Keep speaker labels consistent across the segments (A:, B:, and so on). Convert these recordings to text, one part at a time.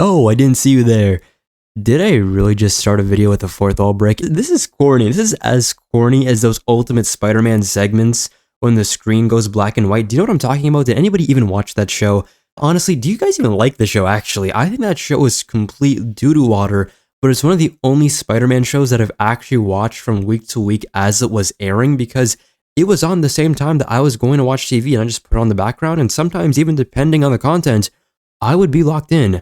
A: Oh, I didn't see you there. Did I really just start a video with a fourth wall break? This is corny. This is as corny as those Ultimate Spider-Man segments when the screen goes black and white. Do you know what I'm talking about? Did anybody even watch that show? Honestly, do you guys even like the show, actually? I think that show is complete doo-doo water, but it's one of the only Spider-Man shows that I've actually watched from week to week as it was airing, because it was on the same time that I was going to watch TV, and I just put it on the background, and sometimes even depending on the content, I would be locked in.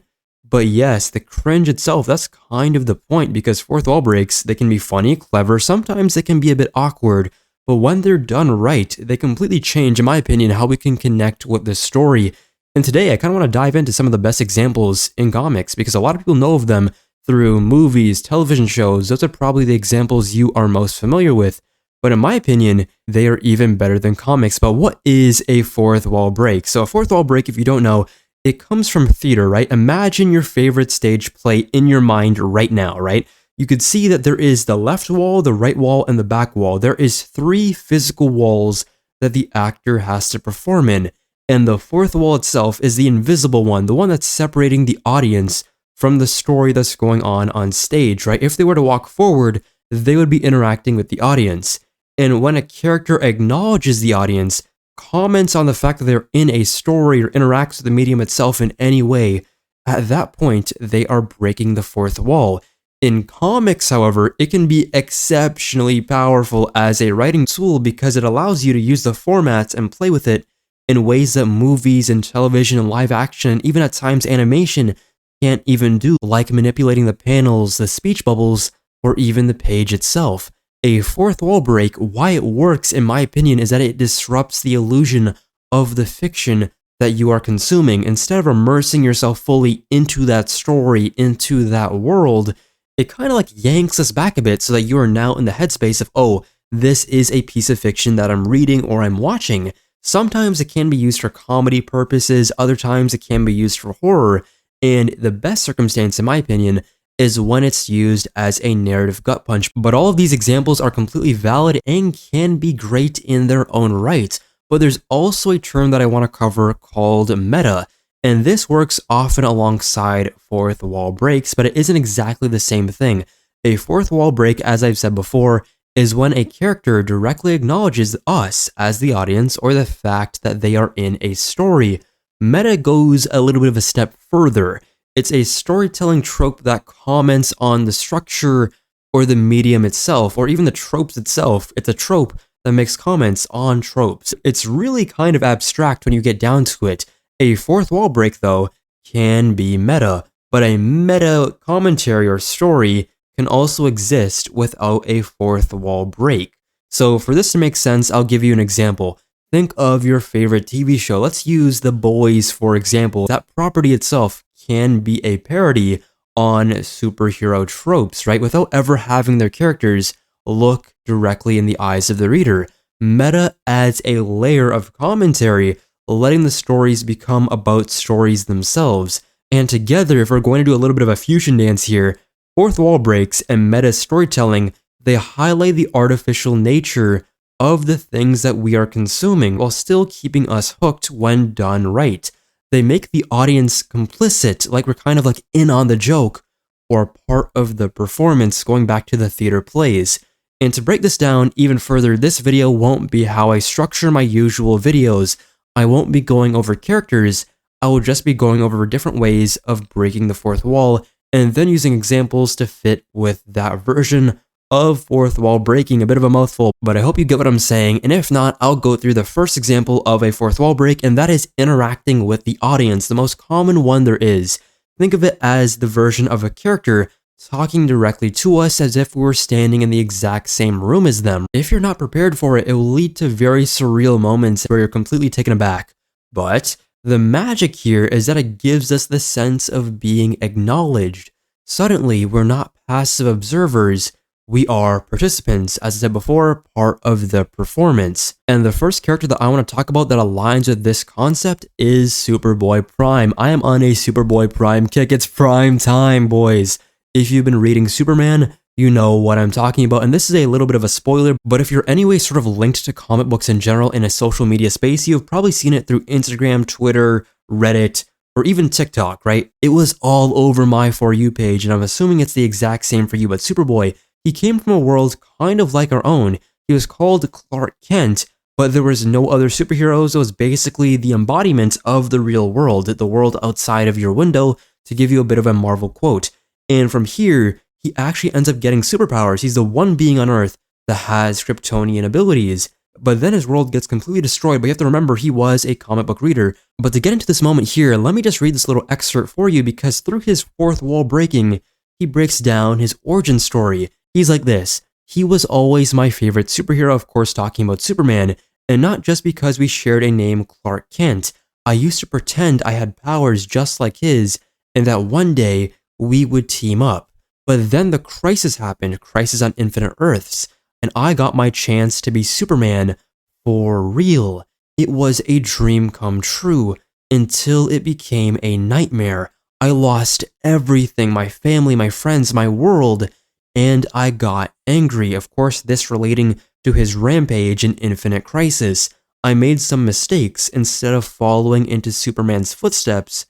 A: But yes, the cringe itself, that's kind of the point, because fourth wall breaks, they can be funny, clever, sometimes they can be a bit awkward, but when they're done right, they completely change, in my opinion, how we can connect with the story. And today, I kind of want to dive into some of the best examples in comics, because a lot of people know of them through movies, television shows. Those are probably the examples you are most familiar with. But in my opinion, they are even better than comics. But what is a fourth wall break? So a fourth wall break, if you don't know, it comes from theater, right? Imagine your favorite stage play in your mind right now, right? You could see that there is the left wall, the right wall, and the back wall. There is 3 physical walls that the actor has to perform in. And the fourth wall itself is the invisible one, the one that's separating the audience from the story that's going on stage, right? If they were to walk forward, they would be interacting with the audience. And when a character acknowledges the audience, comments on the fact that they're in a story or interacts with the medium itself in any way, at that point, they are breaking the fourth wall. In comics, however, it can be exceptionally powerful as a writing tool because it allows you to use the formats and play with it in ways that movies and television and live action, and even at times animation, can't even do, like manipulating the panels, the speech bubbles, or even the page itself. A fourth wall break, why it works, in my opinion, is that it disrupts the illusion of the fiction that you are consuming. Instead of immersing yourself fully into that story, into that world, it kind of like yanks us back a bit so that you are now in the headspace of, oh, this is a piece of fiction that I'm reading or I'm watching. Sometimes it can be used for comedy purposes, other times it can be used for horror, and the best circumstance, in my opinion, is when it's used as a narrative gut punch. But all of these examples are completely valid and can be great in their own right. But there's also a term that I want to cover called meta, and this works often alongside fourth wall breaks, but it isn't exactly the same thing. A fourth wall break, as I've said before, is when a character directly acknowledges us as the audience or the fact that they are in a story. Meta goes a little bit of a step further. It's a storytelling trope that comments on the structure or the medium itself, or even the tropes itself. It's a trope that makes comments on tropes. It's really kind of abstract when you get down to it. A fourth wall break, though, can be meta, but a meta commentary or story can also exist without a fourth wall break. So for this to make sense, I'll give you an example. Think of your favorite TV show. Let's use The Boys, for example. That property itself can be a parody on superhero tropes, right? Without ever having their characters look directly in the eyes of the reader. Meta adds a layer of commentary, letting the stories become about stories themselves. And together, if we're going to do a little bit of a fusion dance here, fourth wall breaks and meta storytelling, they highlight the artificial nature of the things that we are consuming while still keeping us hooked when done right. They make the audience complicit, like we're kind of like in on the joke or part of the performance, going back to the theater plays. And to break this down even further, this video won't be how I structure my usual videos. I won't be going over characters, I will just be going over different ways of breaking the fourth wall and then using examples to fit with that version of fourth wall breaking. A bit of a mouthful, but I hope you get what I'm saying, and if not, I'll go through the first example of a fourth wall break, and that is interacting with the audience, the most common one there is. Think of it as the version of a character talking directly to us as if we were standing in the exact same room as them. If you're not prepared for it, it will lead to very surreal moments where you're completely taken aback. But the magic here is that it gives us the sense of being acknowledged. Suddenly, we're not passive observers, we are participants, as I said before, part of the performance. And the first character that I want to talk about that aligns with this concept is Superboy Prime. I am on a Superboy Prime kick. It's prime time, boys. If you've been reading Superman, you know what I'm talking about, and this is a little bit of a spoiler, but if you're anyway sort of linked to comic books in general in a social media space, you've probably seen it through Instagram, Twitter, Reddit, or even TikTok, right? It was all over my For You page, and I'm assuming it's the exact same for you, but Superboy, he came from a world kind of like our own. He was called Clark Kent, but there was no other superheroes. It was basically the embodiment of the real world, the world outside of your window, to give you a bit of a Marvel quote. And from here, he actually ends up getting superpowers. He's the one being on Earth that has Kryptonian abilities. But then his world gets completely destroyed, but you have to remember he was a comic book reader. But to get into this moment here, let me just read this little excerpt for you, because through his fourth wall breaking, he breaks down his origin story. He's like this: he was always my favorite superhero, of course talking about Superman, and not just because we shared a name, Clark Kent. I used to pretend I had powers just like his, and that one day we would team up. But then the crisis happened, Crisis on Infinite Earths, and I got my chance to be Superman for real. It was a dream come true until it became a nightmare. I lost everything, my family, my friends, my world, and I got angry. Of course, this relating to his rampage in Infinite Crisis. I made some mistakes. Instead of following into Superman's footsteps,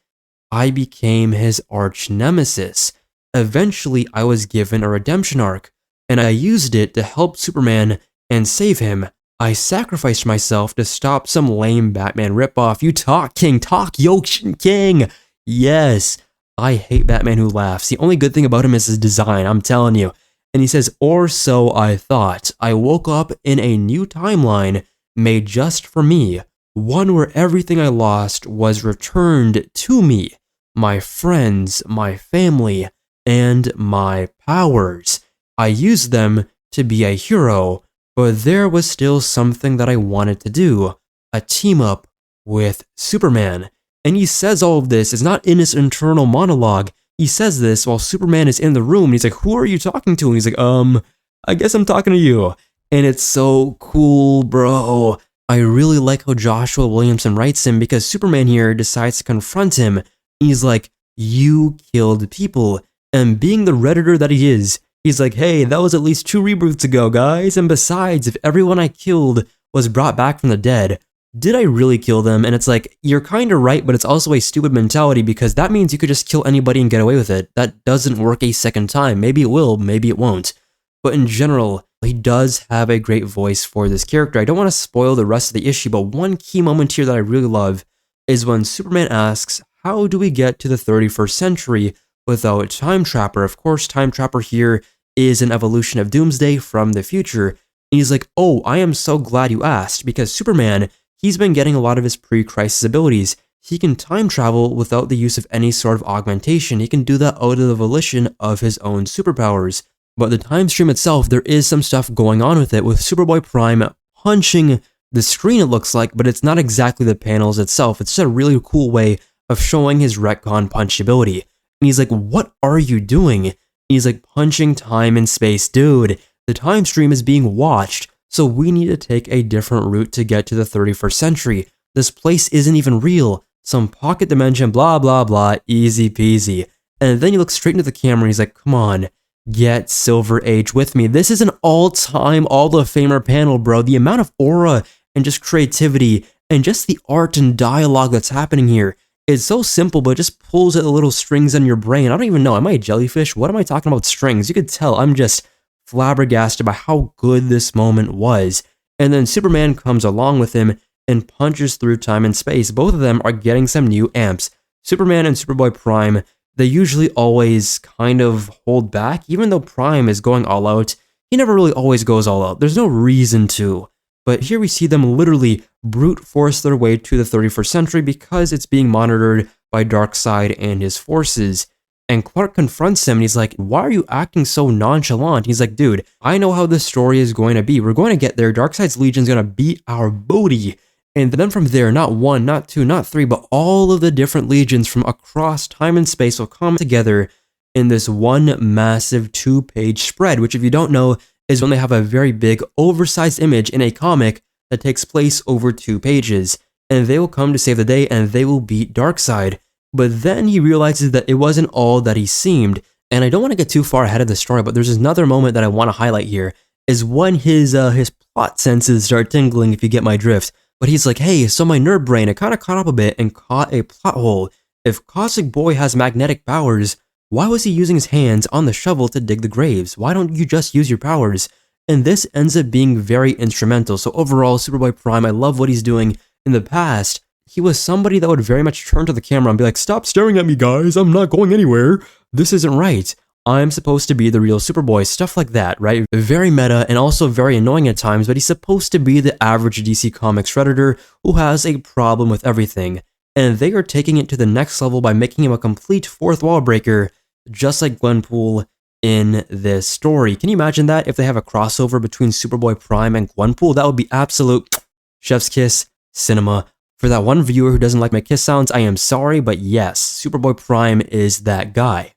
A: I became his arch nemesis. Eventually, I was given a redemption arc, and I used it to help Superman and save him. I sacrificed myself to stop some lame Batman ripoff. You talk, King, talk, Yokshin King! Yes, I hate Batman who laughs. The only good thing about him is his design, I'm telling you. And he says, or so I thought. I woke up in a new timeline made just for me, one where everything I lost was returned to me. My friends, my family, and my powers. I used them to be a hero, but there was still something that I wanted to do, a team up with Superman. And he says all of this is not in his internal monologue. He says this while Superman is in the room, and he's like, who are you talking to? And he's like, I guess I'm talking to you. And it's so cool, bro. I really like how Joshua Williamson writes him, because Superman here decides to confront him. He's like, you killed people. And being the Redditor that he is, he's like, hey, that was at least 2 reboots ago, guys. And besides, if everyone I killed was brought back from the dead, did I really kill them? And it's like, you're kind of right, but it's also a stupid mentality, because that means you could just kill anybody and get away with it. That doesn't work a second time. Maybe it will, maybe it won't. But in general, he does have a great voice for this character. I don't want to spoil the rest of the issue, but one key moment here that I really love is when Superman asks, how do we get to the 31st century without Time Trapper? Of course, Time Trapper here is an evolution of Doomsday from the future. And he's like, oh, I am so glad you asked, because Superman, he's been getting a lot of his pre-crisis abilities. He can time travel without the use of any sort of augmentation. He can do that out of the volition of his own superpowers. But the time stream itself, there is some stuff going on with it, with Superboy Prime punching the screen, it looks like, but it's not exactly the panels itself. It's just a really cool way of showing his retcon punch ability. And he's like, what are you doing? And he's like, punching time and space. Dude, the time stream is being watched, so we need to take a different route to get to the 31st century. This place isn't even real. Some pocket dimension, blah, blah, blah, easy peasy. And then he looks straight into the camera and he's like, come on, get Silver Age with me. This is an all-time All the Famer panel, bro. The amount of aura and just creativity and just the art and dialogue that's happening here is so simple, but it just pulls at the little strings on your brain. I don't even know. Am I a jellyfish? What am I talking about strings? You could tell I'm just flabbergasted by how good this moment was. And then Superman comes along with him and punches through time and space. Both of them are getting some new amps. Superman and Superboy Prime, they usually always kind of hold back. Even though Prime is going all out, he never really always goes all out. There's no reason to. But here we see them literally brute force their way to the 31st century because it's being monitored by Darkseid and his forces. And Clark confronts him and he's like, why are you acting so nonchalant? He's like, dude, I know how this story is going to be. We're going to get there. Darkseid's Legion's going to beat our booty. And then from there, not 1, not 2, not 3, but all of the different legions from across time and space will come together in this one massive 2-page spread, which if you don't know, is when they have a very big, oversized image in a comic that takes place over 2 pages. And they will come to save the day and they will beat Darkseid. But then he realizes that it wasn't all that he seemed. And I don't want to get too far ahead of the story, but there's another moment that I want to highlight here, is when his plot senses start tingling, if you get my drift. But he's like, hey, so my nerd brain, it kind of caught up a bit and caught a plot hole. If Cosmic Boy has magnetic powers, why was he using his hands on the shovel to dig the graves? Why don't you just use your powers? And this ends up being very instrumental. So overall, Superboy Prime, I love what he's doing. In the past, he was somebody that would very much turn to the camera and be like, "Stop staring at me, guys. I'm not going anywhere. This isn't right. I'm supposed to be the real Superboy," stuff like that, right? Very meta and also very annoying at times, but he's supposed to be the average DC Comics Redditor who has a problem with everything. And they are taking it to the next level by making him a complete fourth wall breaker, just like Gwenpool in this story. Can you imagine that if they have a crossover between Superboy Prime and Gwenpool? That would be absolute chef's kiss cinema. For that one viewer who doesn't like my kiss sounds, I am sorry, but yes, Superboy Prime is that guy.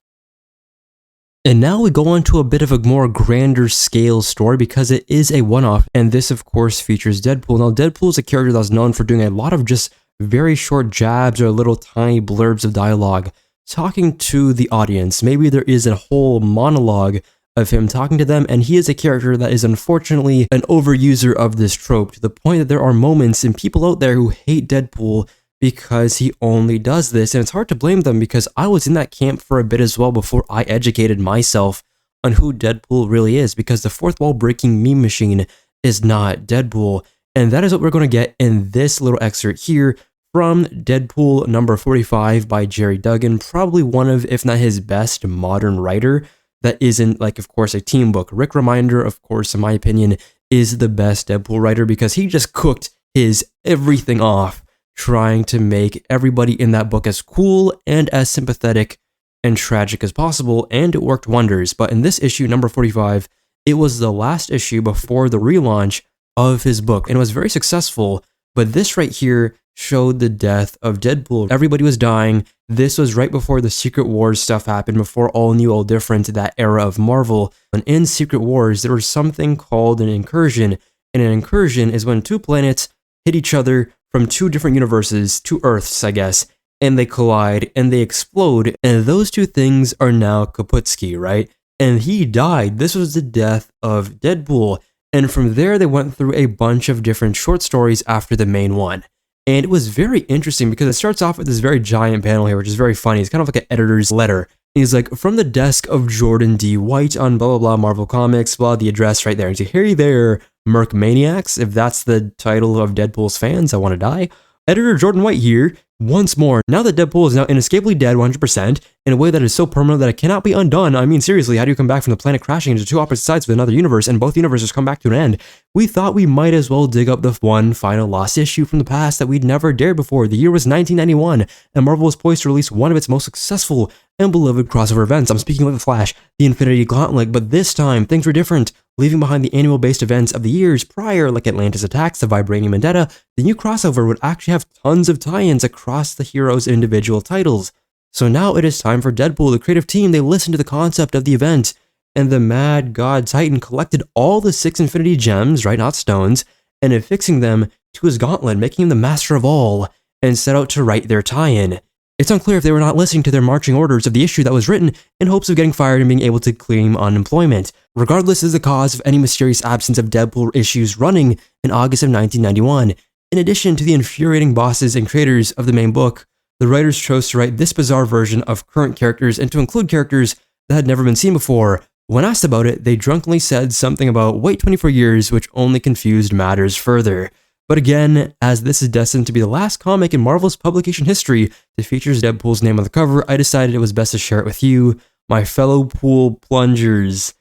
A: And now we go on to a bit of a more grander scale story because it is a one-off, and this of course features Deadpool. Now Deadpool is a character that's known for doing a lot of just very short jabs or little tiny blurbs of dialogue, talking to the audience. Maybe there is a whole monologue of him talking to them, and he is a character that is unfortunately an overuser of this trope, to the point that there are moments and people out there who hate Deadpool because he only does this, and it's hard to blame them because I was in that camp for a bit as well before I educated myself on who Deadpool really is, because the fourth wall breaking meme machine is not Deadpool, and that is what we're going to get in this little excerpt here from Deadpool number 45 by Jerry Duggan, probably one of, if not his best modern writer that isn't, like, of course, a team book. Rick Remender, of course, in my opinion, is the best Deadpool writer because he just cooked his everything off trying to make everybody in that book as cool and as sympathetic and tragic as possible, and it worked wonders. But in this issue, number 45, it was the last issue before the relaunch of his book, and it was very successful, but this right here showed the death of Deadpool. Everybody was dying. This was right before the Secret Wars stuff happened, before All New, All Different, that era of Marvel. And in Secret Wars, there was something called an incursion, and an incursion is when two planets hit each other from two different universes, two Earths, I guess, and they collide and they explode, and those two things are now Kaputski, right? And he died. This was the death of Deadpool, and from there they went through a bunch of different short stories after the main one. And it was very interesting because it starts off with this very giant panel here, which is very funny. It's kind of like an editor's letter. He's like, "From the desk of Jordan D. White on blah, blah, blah, Marvel Comics, blah," the address right there. And he's like, "Hey there, Merc Maniacs," if that's the title of Deadpool's fans, I want to die. "Editor Jordan White here, once more. Now that Deadpool is now inescapably dead 100%, in a way that is so permanent that it cannot be undone. I mean, seriously, how do you come back from the planet crashing into two opposite sides of another universe, and both universes come back to an end? We thought we might as well dig up the one final lost issue from the past that we'd never dared before. The year was 1991, and Marvel was poised to release one of its most successful and beloved crossover events. I'm speaking of The Flash, the Infinity Gauntlet, but this time, things were different. Leaving behind the annual-based events of the years prior, like Atlantis Attacks, the Vibranium Vendetta, the new crossover would actually have tons of tie-ins across the heroes' individual titles. So now it is time for Deadpool. The creative team, they listened to the concept of the event, and the Mad God Titan collected all the 6 Infinity Gems, right, not stones, and affixing them to his gauntlet, making him the master of all, and set out to write their tie-in. It's unclear if they were not listening to their marching orders of the issue that was written in hopes of getting fired and being able to claim unemployment. Regardless is the cause of any mysterious absence of Deadpool issues running in August of 1991. In addition to the infuriating bosses and creators of the main book, the writers chose to write this bizarre version of current characters and to include characters that had never been seen before. When asked about it, they drunkenly said something about wait 24 years, which only confused matters further. But again, as this is destined to be the last comic in Marvel's publication history that features Deadpool's name on the cover, I decided it was best to share it with you, my fellow pool plungers.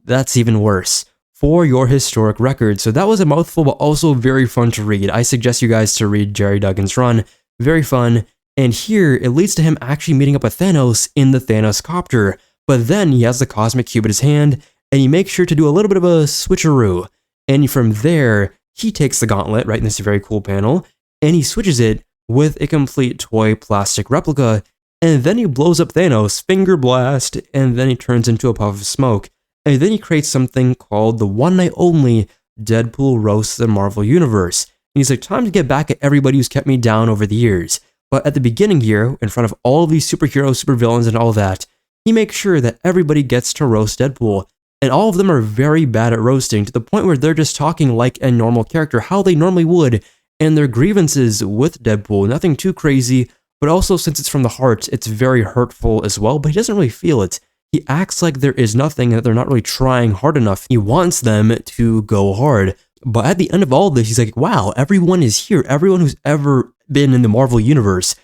A: That's even worse. For your historic record. So that was a mouthful, but also very fun to read. I suggest you guys to read Jerry Duggan's run. Very fun. And here, it leads to him actually meeting up with Thanos in the Thanos copter. But then he has the cosmic cube in his hand, and he makes sure to do a little bit of a switcheroo. And from there, he takes the gauntlet, right in this very cool panel, and he switches it with a complete toy plastic replica, and then he blows up Thanos, finger blast, and then he turns into a puff of smoke. And then he creates something called the One Night Only Deadpool Roasts the Marvel Universe. And he's like, time to get back at everybody who's kept me down over the years. But at the beginning here, in front of all of these superheroes, supervillains, and all that, he makes sure that everybody gets to roast Deadpool. And all of them are very bad at roasting, to the point where they're just talking like a normal character, how they normally would, and their grievances with Deadpool, nothing too crazy, but also since it's from the heart, it's very hurtful as well, but he doesn't really feel it. He acts like there is nothing and that they're not really trying hard enough. He wants them to go hard. But at the end of all this, he's like, wow, everyone is here. Everyone who's ever been in the Marvel Universe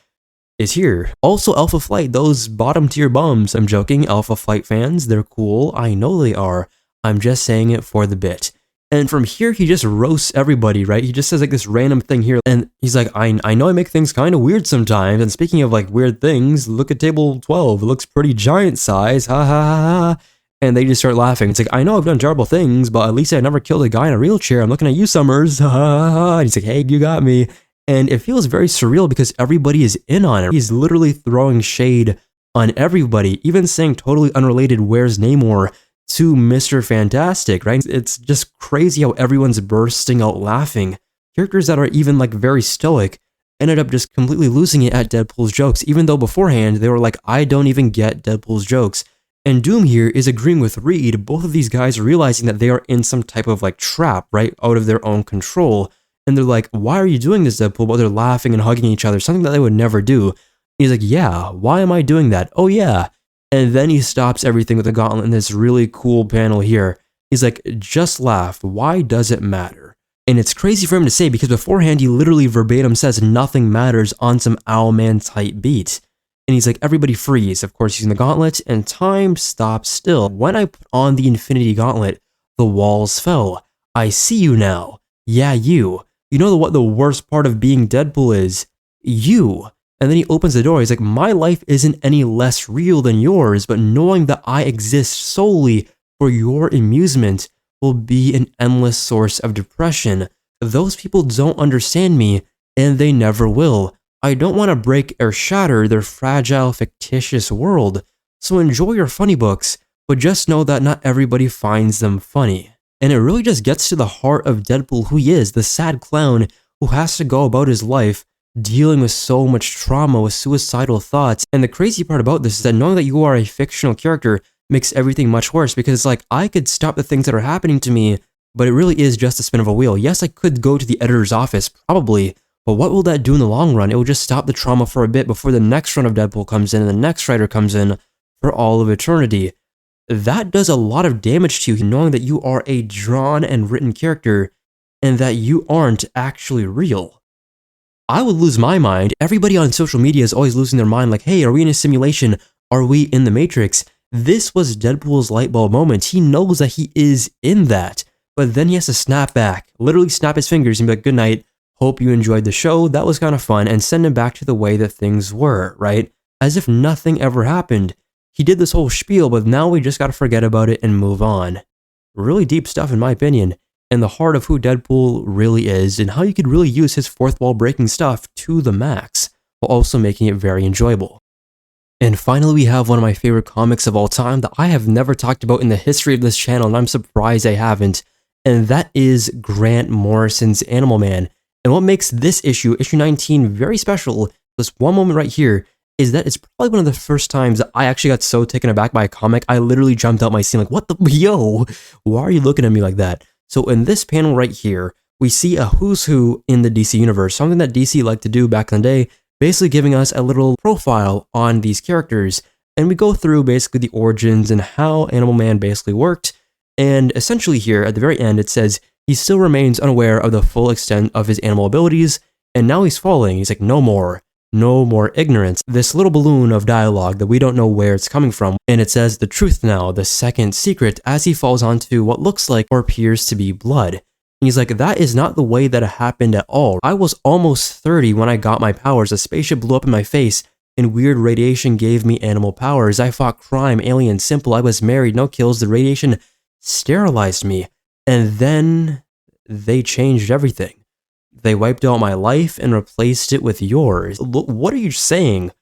A: is here. Also, Alpha Flight, those bottom tier bums. I'm joking, Alpha Flight fans, they're cool. I know they are. I'm just saying it for the bit. And from here, he just roasts everybody, right? He just says like this random thing here. And he's like, I know I make things kind of weird sometimes. And speaking of like weird things, look at table 12. It looks pretty giant size. Ha ha ha ha. And they just start laughing. It's like, I know I've done terrible things, but at least I never killed a guy in a wheelchair. I'm looking at you, Summers. Ha ha ha. And he's like, hey, you got me. And it feels very surreal because everybody is in on it. He's literally throwing shade on everybody, even saying totally unrelated, where's Namor, to Mr. Fantastic, right? It's just crazy how everyone's bursting out laughing. Characters that are even like very stoic ended up just completely losing it at Deadpool's jokes, even though beforehand they were like, I don't even get Deadpool's jokes. And Doom here is agreeing with Reed. Both of these guys are realizing that they are in some type of like trap, right? Out of their own control. And they're like, why are you doing this, Deadpool? But they're laughing and hugging each other, something that they would never do. He's like, yeah, why am I doing that? Oh yeah. And then he stops everything with a gauntlet in this really cool panel here. He's like, just laugh. Why does it matter? And it's crazy for him to say because beforehand he literally verbatim says nothing matters on some Owlman type beat. And he's like, everybody freeze. Of course, using the gauntlet, and time stops still. When I put on the Infinity Gauntlet, the walls fell. I see you now. Yeah, you. You know what the worst part of being Deadpool is? You. And then he opens the door. He's like, my life isn't any less real than yours, but knowing that I exist solely for your amusement will be an endless source of depression. Those people don't understand me, and they never will. I don't want to break or shatter their fragile, fictitious world. So enjoy your funny books, but just know that not everybody finds them funny. And it really just gets to the heart of Deadpool, who he is, the sad clown who has to go about his life dealing with so much trauma, with suicidal thoughts. And the crazy part about this is that knowing that you are a fictional character makes everything much worse, because it's like, I could stop the things that are happening to me, but it really is just a spin of a wheel. Yes, I could go to the editor's office, probably, but what will that do in the long run? It will just stop the trauma for a bit before the next run of Deadpool comes in and the next writer comes in for all of eternity. That does a lot of damage to you, knowing that you are a drawn and written character and that you aren't actually real. I would lose my mind. Everybody on social media is always losing their mind like, hey, are we in a simulation? Are we in the Matrix? This was Deadpool's light bulb moment. He knows that he is in that, but then he has to snap back, literally snap his fingers and be like, good night, hope you enjoyed the show, that was kind of fun, and send him back to the way that things were, right? As if nothing ever happened. He did this whole spiel, but now we just gotta forget about it and move on. Really deep stuff in my opinion, and the heart of who Deadpool really is, and how you could really use his fourth wall breaking stuff to the max, while also making it very enjoyable. And finally, we have one of my favorite comics of all time that I have never talked about in the history of this channel, and I'm surprised I haven't, and that is Grant Morrison's Animal Man. And what makes this issue, issue 19, very special, this one moment right here, is that it's probably one of the first times that I actually got so taken aback by a comic, I literally jumped out my seat like, what the, yo, why are you looking at me like that? So in this panel right here, we see a who's who in the DC universe, something that DC liked to do back in the day, basically giving us a little profile on these characters. And we go through basically the origins and how Animal Man basically worked. And essentially here at the very end, it says he still remains unaware of the full extent of his animal abilities. And now he's falling. He's like, no more ignorance. This little balloon of dialogue that we don't know where it's coming from. And it says the truth now, the second secret, as he falls onto what looks like or appears to be blood. And he's like, that is not the way that it happened at all. I was almost 30 when I got my powers. A spaceship blew up in my face and weird radiation gave me animal powers. I fought crime, alien, simple. I was married, no kills. The radiation sterilized me. And then they changed everything. They wiped out my life and replaced it with yours. What are you saying?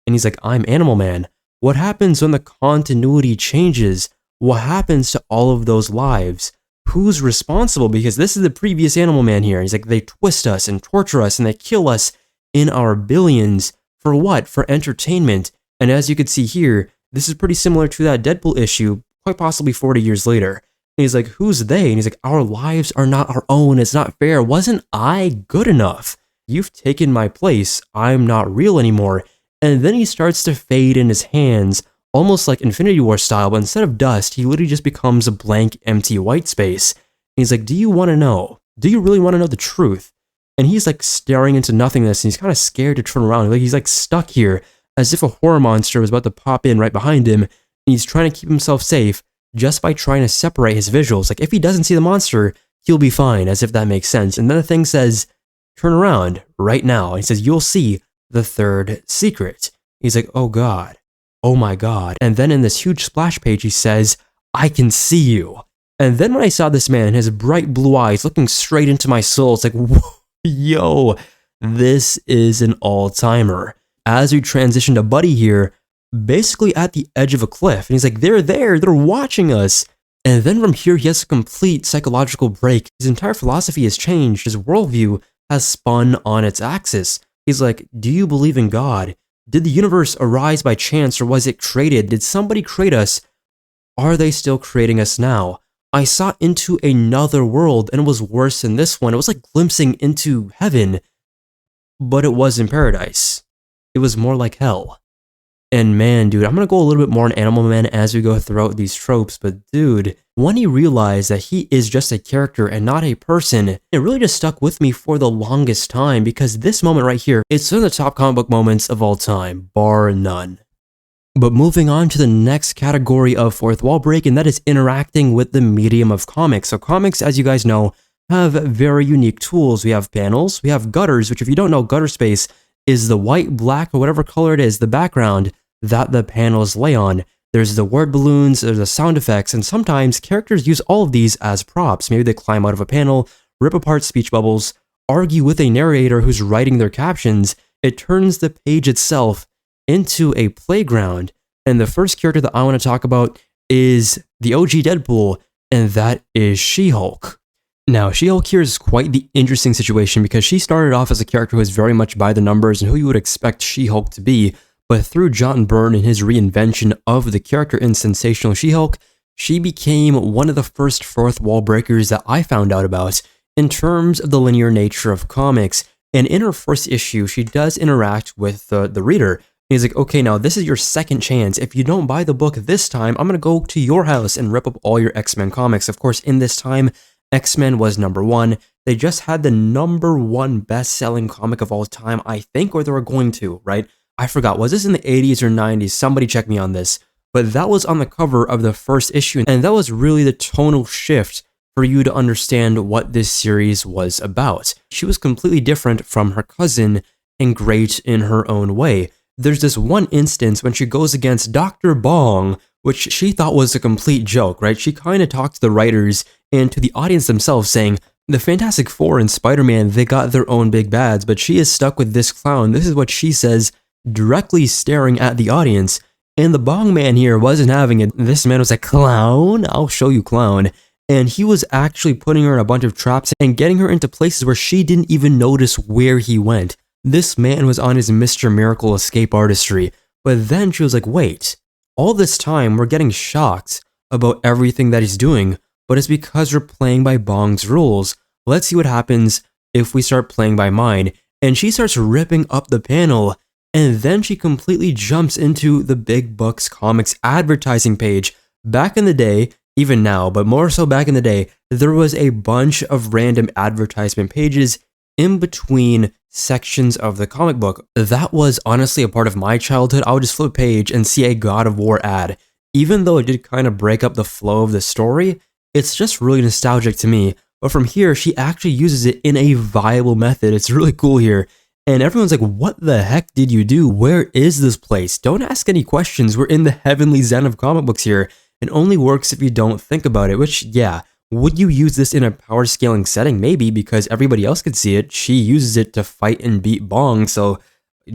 A: And he's like, I'm Animal Man. What happens when the continuity changes? What happens to all of those lives? Who's responsible? Because this is the previous Animal Man here. He's like, they twist us and torture us and they kill us in our billions. For what? For entertainment. And as you can see here, this is pretty similar to that Deadpool issue, quite possibly 40 years later. And he's like, who's they? And he's like, our lives are not our own. It's not fair. Wasn't I good enough? you've taken my place, I'm not real anymore. And then he starts to fade in his hands, almost like Infinity War style, but instead of dust, he literally just becomes a blank, empty white space. And he's like, do you want to know? Do you really want to know the truth? And he's like staring into nothingness, and he's kind of scared to turn around. Like he's like stuck here, as if a horror monster was about to pop in right behind him, and he's trying to keep himself safe just by trying to separate his visuals. Like if he doesn't see the monster, he'll be fine, as if that makes sense. And then the thing says, turn around right now. And he says, you'll see the third secret. He's like, oh God, oh my God. And then in this huge splash page, he says, I can see you. And then when I saw this man, his bright blue eyes looking straight into my soul, it's like, whoa, yo, this is an all-timer. As we transition to Buddy here, basically at the edge of a cliff, and he's like, they're there, they're watching us. And then from here, he has a complete psychological break. His entire philosophy has changed. His worldview has spun on its axis. He's like, do you believe in God? Did the universe arise by chance, or was it created? Did somebody create us? Are they still creating us now? I saw into another world, and it was worse than this one. It was like glimpsing into heaven, but it wasn't paradise. It was more like hell. And man, dude, I'm gonna go a little bit more on Animal Man as we go throughout these tropes, but dude, when he realized that he is just a character and not a person, it really just stuck with me for the longest time, because this moment right here, it's one of the top comic book moments of all time, bar none. But moving on to the next category of fourth wall break, and that is interacting with the medium of comics. So comics, as you guys know, have very unique tools. We have panels, we have gutters, which if you don't know, gutter space is the white, black, or whatever color it is, the background that the panels lay on. There's the word balloons, there's the sound effects, and sometimes characters use all of these as props. Maybe they climb out of a panel, rip apart speech bubbles, argue with a narrator who's writing their captions. It turns the page itself into a playground. And the first character that I want to talk about is the OG Deadpool, and that is She-Hulk. Now, She-Hulk here is quite the interesting situation, because she started off as a character who is very much by the numbers and who you would expect She-Hulk to be, but through John Byrne and his reinvention of the character in Sensational She-Hulk, she became one of the first fourth wall breakers that I found out about in terms of the linear nature of comics. And in her first issue, she does interact with the reader. He's like, okay, now this is your second chance. If you don't buy the book this time, I'm going to go to your house and rip up all your X-Men comics. Of course, in this time, X-Men was #1. They just had the #1 best-selling comic of all time, I think, or they were going to, right? I forgot. Was this in the 80s or 90s? Somebody check me on this. But that was on the cover of the first issue, and that was really the tonal shift for you to understand what this series was about. She was completely different from her cousin and great in her own way. There's this one instance when she goes against Dr. Bong, which she thought was a complete joke, right? She kind of talked to the writers and to the audience themselves saying, the Fantastic Four and Spider-Man, they got their own big bads, but she is stuck with this clown. This is what she says, directly staring at the audience. And the Bong man here wasn't having it. This man was like, clown? I'll show you, clown. And he was actually putting her in a bunch of traps and getting her into places where she didn't even notice where he went. This man was on his Mr. Miracle escape artistry. But then she was like, wait, all this time we're getting shocked about everything that he's doing, but it's because we're playing by Bong's rules. Let's see what happens if we start playing by mine. And she starts ripping up the panel, and then she completely jumps into the Big Bucks Comics advertising page. Back in the day, even now, but more so back in the day, there was a bunch of random advertisement pages in between sections of the comic book. That was honestly a part of my childhood. I would just flip a page and see a God of War ad. Even though it did kind of break up the flow of the story, it's just really nostalgic to me. But from here, she actually uses it in a viable method. It's really cool here. And everyone's like, what the heck did you do? Where is this place? Don't ask any questions. We're in the heavenly zen of comic books here. It only works if you don't think about it, which, yeah, would you use this in a power scaling setting? Maybe, because everybody else could see it. She uses it to fight and beat Bong, so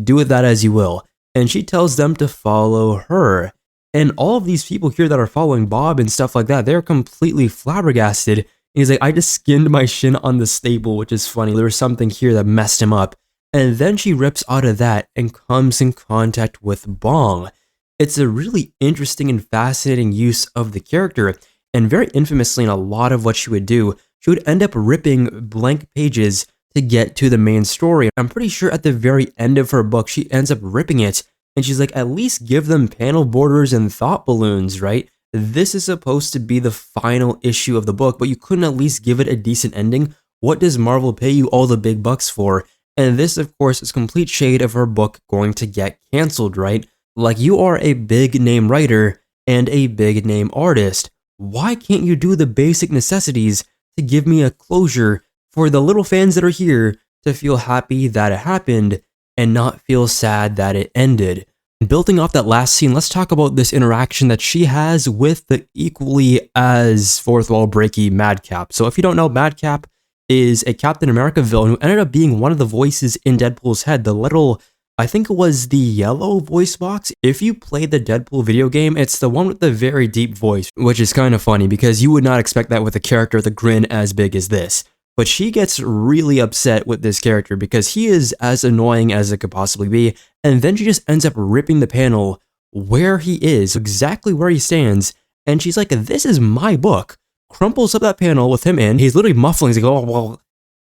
A: do with that as you will. And she tells them to follow her. And all of these people here that are following Bob and stuff like that, they're completely flabbergasted. And he's like, I just skinned my shin on the staple, which is funny. There was something here that messed him up. And then she rips out of that and comes in contact with Bong. It's a really interesting and fascinating use of the character, and very infamously in a lot of what she would do, she would end up ripping blank pages to get to the main story. I'm pretty sure at the very end of her book, she ends up ripping it, and she's like, at least give them panel borders and thought balloons, right? This is supposed to be the final issue of the book, but you couldn't at least give it a decent ending? What does Marvel pay you all the big bucks for? And this, of course, is complete shade of her book going to get canceled, right? Like, you are a big name writer and a big name artist. Why can't you do the basic necessities to give me a closure for the little fans that are here to feel happy that it happened and not feel sad that it ended? And building off that last scene, let's talk about this interaction that she has with the equally as fourth wall breaky Madcap. So if you don't know, Madcap is a Captain America villain who ended up being one of the voices in Deadpool's head, the little, I think it was the yellow voice box. If you played the Deadpool video game, it's the one with the very deep voice, which is kind of funny because you would not expect that with a character with a grin as big as this. But she gets really upset with this character because he is as annoying as it could possibly be, and then she just ends up ripping the panel where he is, exactly where he stands, and she's like, this is my book. Crumples up that panel with him in, he's literally muffling, he's like, oh, well.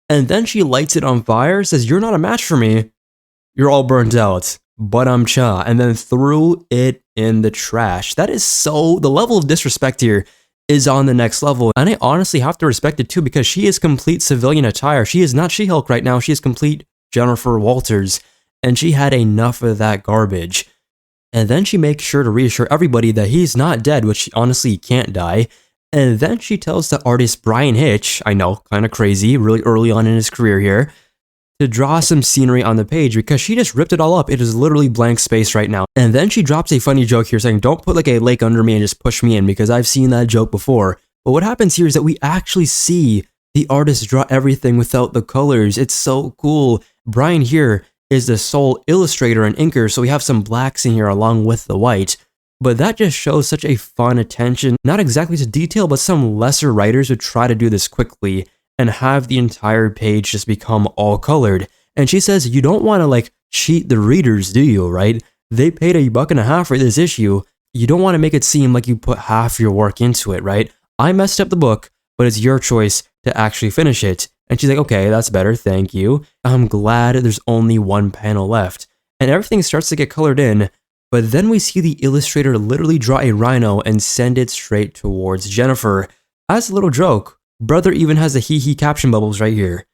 A: And then she lights it on fire, says, you're not a match for me. You're all burnt out, but I'm cha, and then threw it in the trash. That is so, the level of disrespect here is on the next level, and I honestly have to respect it too because she is complete civilian attire. She is not She-Hulk right now, she is complete Jennifer Walters, and she had enough of that garbage. And then she makes sure to reassure everybody that he's not dead, which honestly he can't die. And then she tells the artist Brian Hitch, I know, kind of crazy, really early on in his career here, to draw some scenery on the page because she just ripped it all up. It is literally blank space right now. And then she drops a funny joke here saying, don't put like a lake under me and just push me in because I've seen that joke before. But what happens here is that we actually see the artist draw everything without the colors. It's so cool. Brian here is the sole illustrator and inker, so we have some blacks in here along with the white. But that just shows such a fun attention, not exactly to detail, but some lesser writers would try to do this quickly and have the entire page just become all colored. And she says, you don't want to like cheat the readers, do you, right? They paid $1.50 for this issue. You don't want to make it seem like you put half your work into it, right? I messed up the book, but it's your choice to actually finish it. And she's like, okay, that's better, thank you. I'm glad there's only one panel left. And everything starts to get colored in, but then we see the illustrator literally draw a rhino and send it straight towards Jennifer. As a little joke, brother even has the hee-hee caption bubbles right here.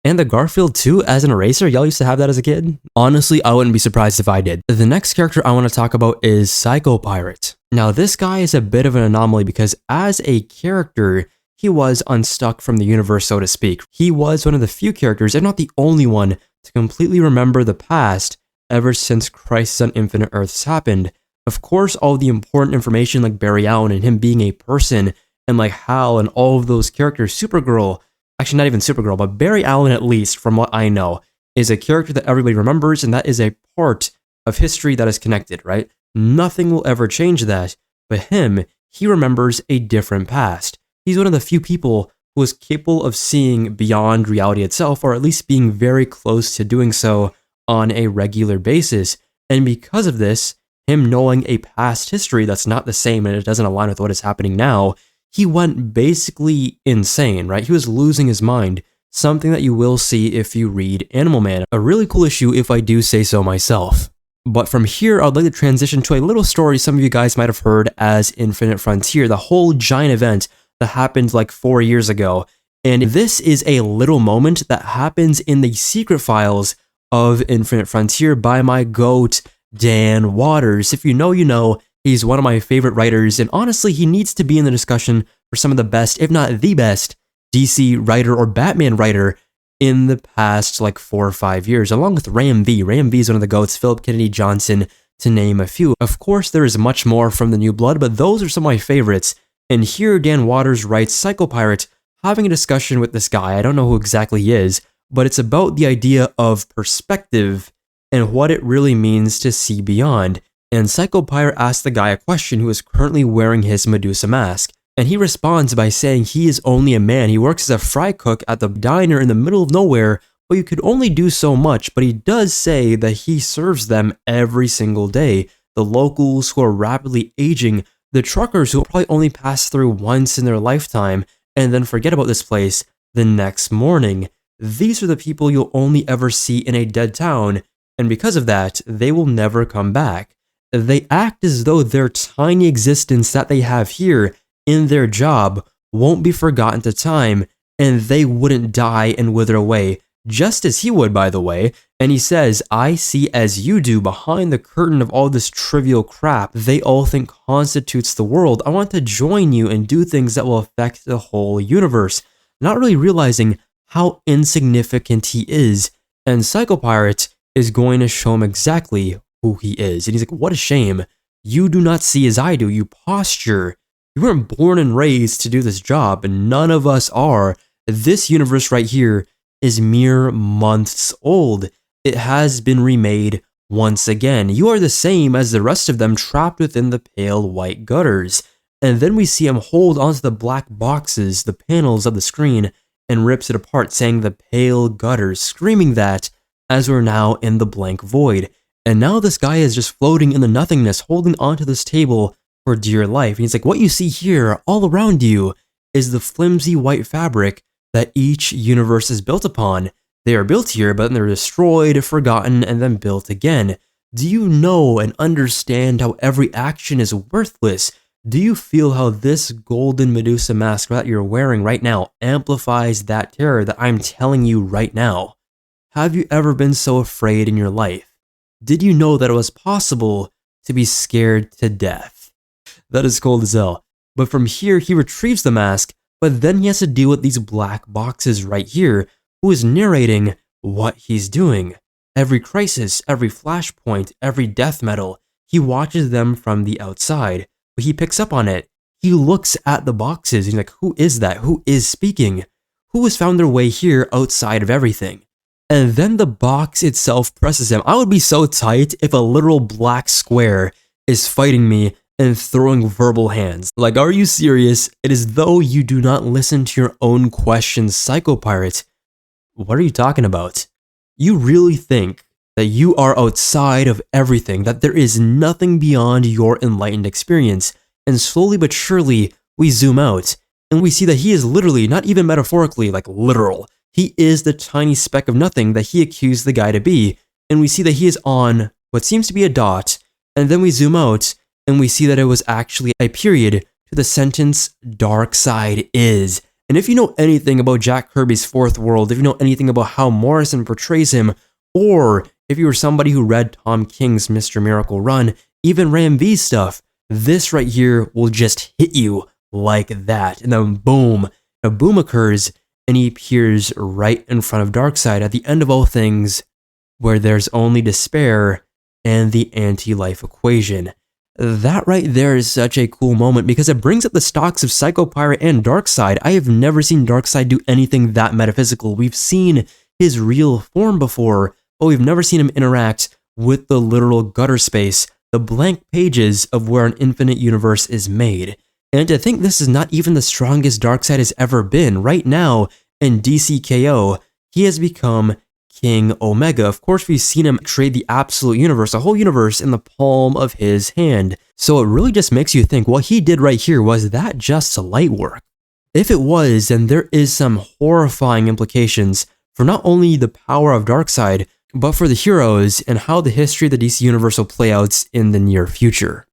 A: And the Garfield too, as an eraser, y'all used to have that as a kid? Honestly, I wouldn't be surprised if I did. The next character I want to talk about is Psycho-Pirate. Now this guy is a bit of an anomaly because as a character, he was unstuck from the universe, so to speak. He was one of the few characters, if not the only one, to completely remember the past ever since Crisis on Infinite Earths happened. Of course, all the important information like Barry Allen and him being a person and like Hal and all of those characters, Supergirl, actually not even Supergirl, but Barry Allen at least, from what I know, is a character that everybody remembers and that is a part of history that is connected, right? Nothing will ever change that, but him, he remembers a different past. He's one of the few people who is capable of seeing beyond reality itself, or at least being very close to doing so on a regular basis. And because of this, him knowing a past history that's not the same and it doesn't align with what is happening now, he went basically insane, right? He was losing his mind, something that you will see if you read Animal Man. A really cool issue if I do say so myself. But from here, I'd like to transition to a little story some of you guys might have heard as Infinite Frontier, the whole giant event that happened like 4 years ago. And this is a little moment that happens in the secret files of Infinite Frontier by my GOAT, Dan Watters. If you know, you know. He's one of my favorite writers, and honestly, he needs to be in the discussion for some of the best, if not the best, DC writer or Batman writer in the past like 4 or 5 years, along with Ram V. Ram V is one of the GOATs, Philip Kennedy Johnson, to name a few. Of course, there is much more from the New Blood, but those are some of my favorites. And here, Dan Watters writes Psycho-Pirate, having a discussion with this guy. I don't know who exactly he is, but it's about the idea of perspective and what it really means to see beyond. And Psycho-Pirate asks the guy a question who is currently wearing his Medusa mask. And he responds by saying he is only a man. He works as a fry cook at the diner in the middle of nowhere, but you could only do so much. But he does say that he serves them every single day. The locals who are rapidly aging, the truckers who will probably only pass through once in their lifetime and then forget about this place the next morning. these are the people you'll only ever see in a dead town, and because of that, they will never come back. They act as though their tiny existence that they have here in their job won't be forgotten to time, and they wouldn't die and wither away, just as he would, by the way. And he says, I see as you do behind the curtain of all this trivial crap they all think constitutes the world. I want to join you and do things that will affect the whole universe, not really realizing how insignificant he is. And Psycho-Pirate is going to show him exactly who he is. And he's like, what a shame. You do not see as I do. You posture. You weren't born and raised to do this job, and none of us are. This universe right here is mere months old. It has been remade once again. You are the same as the rest of them, trapped within the pale white gutters. And then we see him hold onto the black boxes, the panels of the screen, and rips it apart, saying the pale gutters, screaming that as we're now in the blank void. And now this guy is just floating in the nothingness, holding onto this table for dear life. And he's like, what you see here all around you is the flimsy white fabric that each universe is built upon. They are built here, but then they're destroyed, forgotten, and then built again. Do you know and understand how every action is worthless? Do you feel how this golden Medusa mask that you're wearing right now amplifies that terror that I'm telling you right now? Have you ever been so afraid in your life? Did you know that it was possible to be scared to death? That is cold as hell. But from here, he retrieves the mask, but then he has to deal with these black boxes right here, who is narrating what he's doing. Every crisis, every flashpoint, every death metal, he watches them from the outside, but he picks up on it. He looks at the boxes, and he's like, who is that? Who is speaking? Who has found their way here outside of everything? And then the box itself presses him. I would be so tight if a literal black square is fighting me and throwing verbal hands. Like, are you serious? It is though you do not listen to your own questions, Psycho-Pirate. What are you talking about? You really think that you are outside of everything, that there is nothing beyond your enlightened experience. And slowly but surely, we zoom out, and we see that he is literally, not even metaphorically, like literal. He is the tiny speck of nothing that he accused the guy to be, and we see that he is on what seems to be a dot, and then we zoom out, and we see that it was actually a period to the sentence, Darkseid is. And if you know anything about Jack Kirby's Fourth World, if you know anything about how Morrison portrays him, or if you were somebody who read Tom King's Mr. Miracle run, even Ram V's stuff, this right here will just hit you like that. And then boom, a boom occurs, and he appears right in front of Darkseid at the end of all things, where there's only despair and the anti-life equation. That right there is such a cool moment because it brings up the stocks of Psycho-Pirate and Darkseid. I have never seen Darkseid do anything that metaphysical. We've seen his real form before, but we've never seen him interact with the literal gutter space, the blank pages of where an infinite universe is made. And to think this is not even the strongest Darkseid has ever been. Right now, in DCKO, he has become King Omega. Of course, we've seen him create the absolute universe, a whole universe in the palm of his hand. So it really just makes you think, what he did right here, was that just light work? If it was, then there is some horrifying implications for not only the power of Darkseid, but for the heroes and how the history of the DC universe will play out in the near future.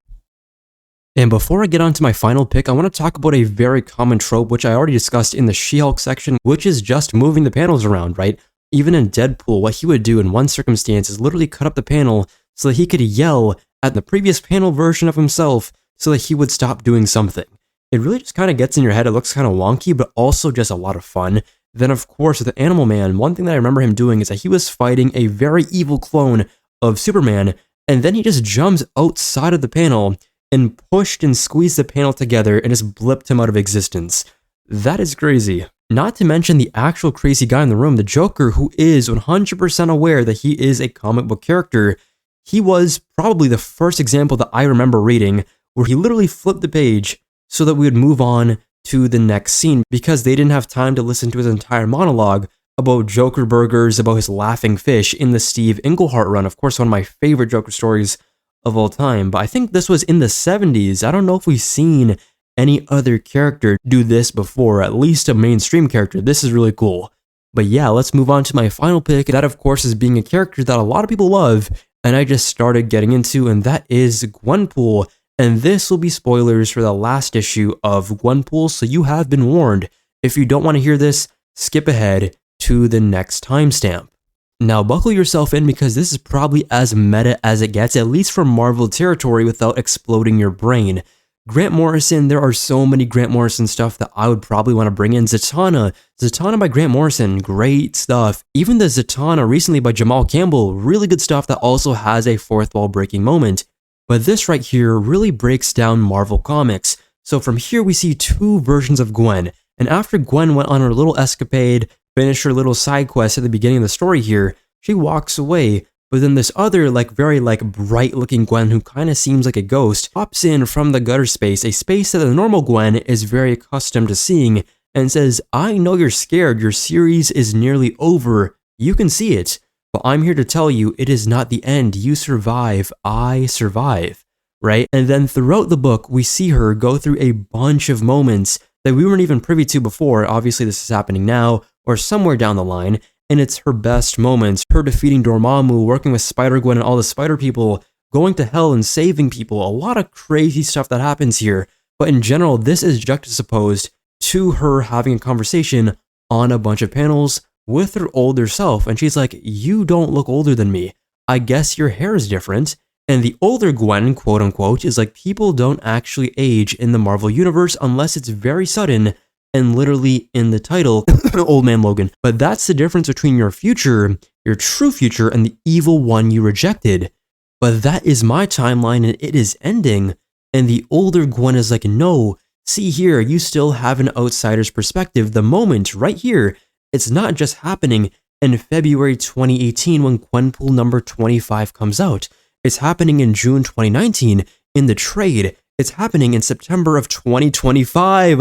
A: And before I get on to my final pick, I want to talk about a very common trope, which I already discussed in the She-Hulk section, which is just moving the panels around, right? Even in Deadpool, what he would do in one circumstance is literally cut up the panel so that he could yell at the previous panel version of himself so that he would stop doing something. It really just kind of gets in your head. It looks kind of wonky, but also just a lot of fun. Then, of course, with the Animal Man, one thing that I remember him doing is that he was fighting a very evil clone of Superman, and then he just jumps outside of the panel and pushed and squeezed the panel together and just blipped him out of existence. That is crazy. Not to mention the actual crazy guy in the room, the Joker, who is 100% aware that he is a comic book character. He was probably the first example that I remember reading where he literally flipped the page so that we would move on to the next scene because they didn't have time to listen to his entire monologue about Joker burgers, about his laughing fish in the Steve Englehart run. Of course, one of my favorite Joker stories of all time, but I think this was in the 70s. I don't know if we've seen any other character do this before, at least a mainstream character. This is really cool. But yeah, let's move on to my final pick. That, of course, is being a character that a lot of people love, and I just started getting into, and that is Gwenpool. And this will be spoilers for the last issue of Gwenpool, so you have been warned. If you don't want to hear this, skip ahead to the next timestamp. Now, buckle yourself in because this is probably as meta as it gets, at least from Marvel territory, without exploding your brain. Grant Morrison, there are so many Grant Morrison stuff that I would probably want to bring in. Zatanna by Grant Morrison, great stuff. Even the Zatanna recently by Jamal Campbell, really good stuff that also has a fourth wall breaking moment. But this right here really breaks down Marvel Comics. So from here we see two versions of Gwen, and after Gwen went on her little escapade, finished her little side quest at the beginning of the story here, she walks away. But then this other, very bright looking Gwen who kind of seems like a ghost, pops in from the gutter space, a space that the normal Gwen is very accustomed to seeing, and says, I know you're scared, your series is nearly over, you can see it, but I'm here to tell you it is not the end, you survive, I survive, right? And then throughout the book, we see her go through a bunch of moments that we weren't even privy to before. Obviously this is happening now, or somewhere down the line, and it's her best moments, her defeating Dormammu, working with Spider-Gwen and all the spider people, going to hell and saving people, a lot of crazy stuff that happens here, but in general, this is juxtaposed to her having a conversation on a bunch of panels with her older self, and she's like, you don't look older than me, I guess your hair is different, and the older Gwen, quote unquote, is like, people don't actually age in the Marvel Universe unless it's very sudden, and literally in the title, Old Man Logan. But that's the difference between your future, your true future, and the evil one you rejected. But that is my timeline and it is ending. And the older Gwen is like, no, see here, you still have an outsider's perspective. The moment right here, it's not just happening in February 2018 when Gwenpool number 25 comes out. It's happening in June 2019 in the trade. It's happening in September of 2025.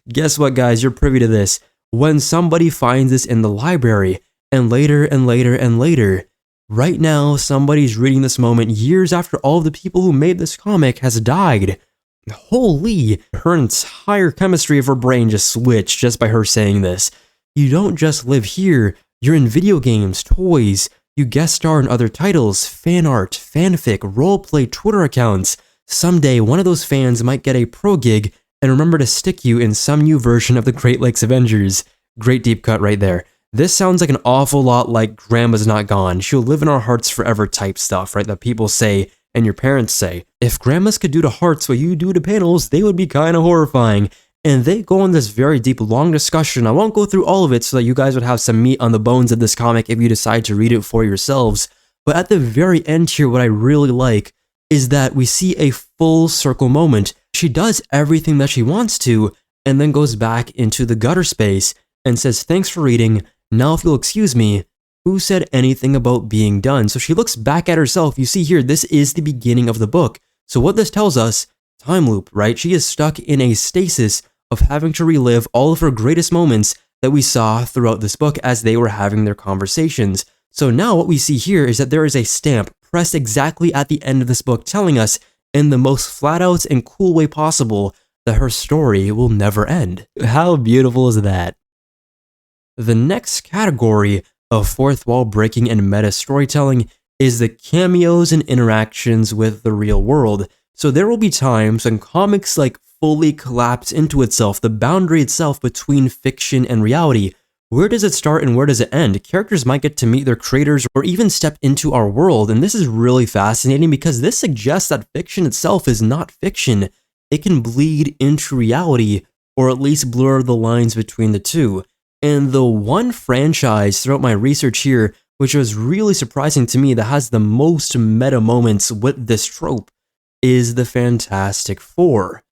A: Guess what, guys? You're privy to this. When somebody finds this in the library, and later and later and later, right now, somebody's reading this moment years after all of the people who made this comic has died. Holy, her entire chemistry of her brain just switched just by her saying this. You don't just live here. You're in video games, toys. You guest star in other titles, fan art, fanfic, roleplay, Twitter accounts. Someday, one of those fans might get a pro gig and remember to stick you in some new version of the Great Lakes Avengers. Great deep cut right there. This sounds like an awful lot like Grandma's Not Gone, she'll live in our hearts forever type stuff, right? That people say and your parents say. If grandmas could do to hearts what you do to panels, they would be kind of horrifying. And they go on this very deep, long discussion. I won't go through all of it so that you guys would have some meat on the bones of this comic if you decide to read it for yourselves. But at the very end here, what I really like is that we see a full circle moment. She does everything that she wants to, and then goes back into the gutter space and says, thanks for reading. Now if you'll excuse me, who said anything about being done? So she looks back at herself. You see here, this is the beginning of the book. So what this tells us, time loop, right? She is stuck in a stasis of having to relive all of her greatest moments that we saw throughout this book as they were having their conversations. So now what we see here is that there is a stamp pressed exactly at the end of this book telling us in the most flat out and cool way possible that her story will never end. How beautiful is that? The next category of fourth wall breaking and meta storytelling is the cameos and interactions with the real world. So there will be times when comics fully collapse into itself, the boundary itself between fiction and reality. Where does it start and where does it end? Characters might get to meet their creators or even step into our world, and this is really fascinating because this suggests that fiction itself is not fiction. It can bleed into reality, or at least blur the lines between the two. And the one franchise throughout my research here, which was really surprising to me, that has the most meta moments with this trope, is the Fantastic Four.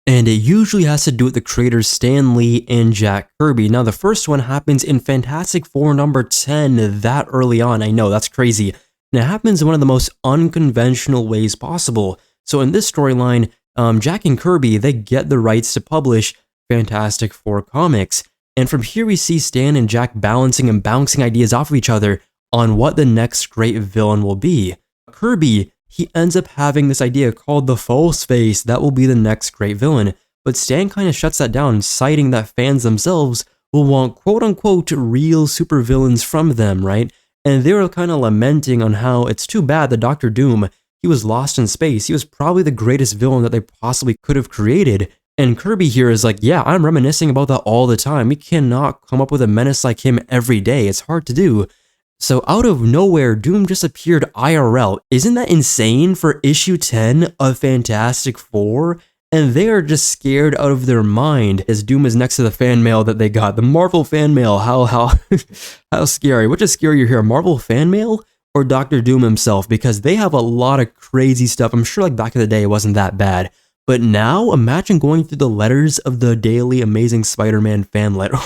A: And it usually has to do with the creators Stan Lee and Jack Kirby. Now, the first one happens in Fantastic Four number 10 that early on. I know, that's crazy. And it happens in one of the most unconventional ways possible. So in this storyline, Jack and Kirby, they get the rights to publish Fantastic Four comics. And from here we see Stan and Jack balancing and bouncing ideas off of each other on what the next great villain will be. Kirby, he ends up having this idea called the False Face that will be the next great villain, but Stan kind of shuts that down, citing that fans themselves will want quote-unquote real supervillains from them, right? And they were kind of lamenting on how it's too bad that Doctor Doom, he was lost in space. He was probably the greatest villain that they possibly could have created. And Kirby here is like, yeah, I'm reminiscing about that all the time. We cannot come up with a menace like him every day. It's hard to do. So out of nowhere, Doom just appeared IRL. Isn't that insane for issue 10 of Fantastic Four? And they are just scared out of their mind as Doom is next to the fan mail that they got. The Marvel fan mail, how scary. Which is scarier here, Marvel fan mail or Doctor Doom himself? Because they have a lot of crazy stuff. I'm sure like back in the day it wasn't that bad. But now, imagine going through the letters of the Daily Amazing Spider-Man fan letter.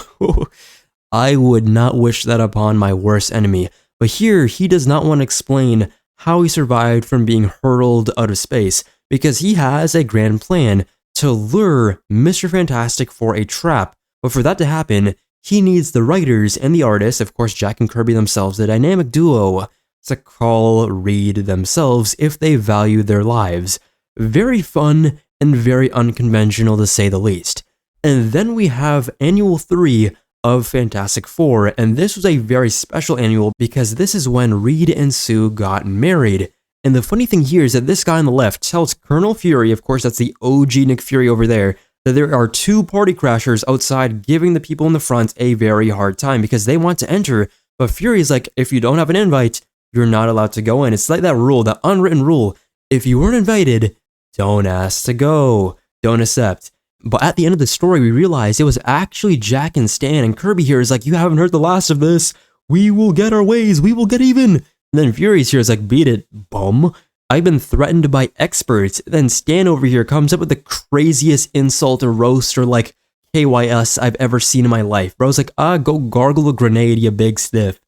A: I would not wish that upon my worst enemy. But here, he does not want to explain how he survived from being hurled out of space, because he has a grand plan to lure Mr. Fantastic for a trap. But for that to happen, he needs the writers and the artists, of course Jack and Kirby themselves, the dynamic duo, to call Reed themselves if they value their lives. Very fun and very unconventional to say the least. And then we have Annual 3 of Fantastic Four, and this was a very special annual because this is when Reed and Sue got married. And the funny thing here is that this guy on the left tells Colonel Fury, of course that's the OG Nick Fury over there, that there are two party crashers outside giving the people in the front a very hard time because they want to enter, but Fury's like, if you don't have an invite, you're not allowed to go in. It's like that rule, that unwritten rule. If you weren't invited, don't ask to go, don't accept. But at the end of the story, we realized it was actually Jack and Stan, and Kirby here is like, you haven't heard the last of this. We will get our ways, we will get even. And then Fury's here is like, beat it, bum. I've been threatened by experts. Then Stan over here comes up with the craziest insult or roast or like KYS I've ever seen in my life. Bro's like, go gargle a grenade, you big stiff.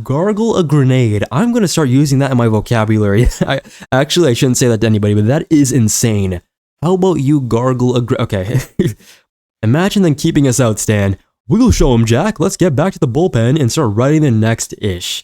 A: Gargle a grenade. I'm going to start using that in my vocabulary. I shouldn't say that to anybody, but that is insane. How about you gargle a okay. Imagine them keeping us out, Stan. We'll show him, Jack. Let's get back to the bullpen and start writing the next ish.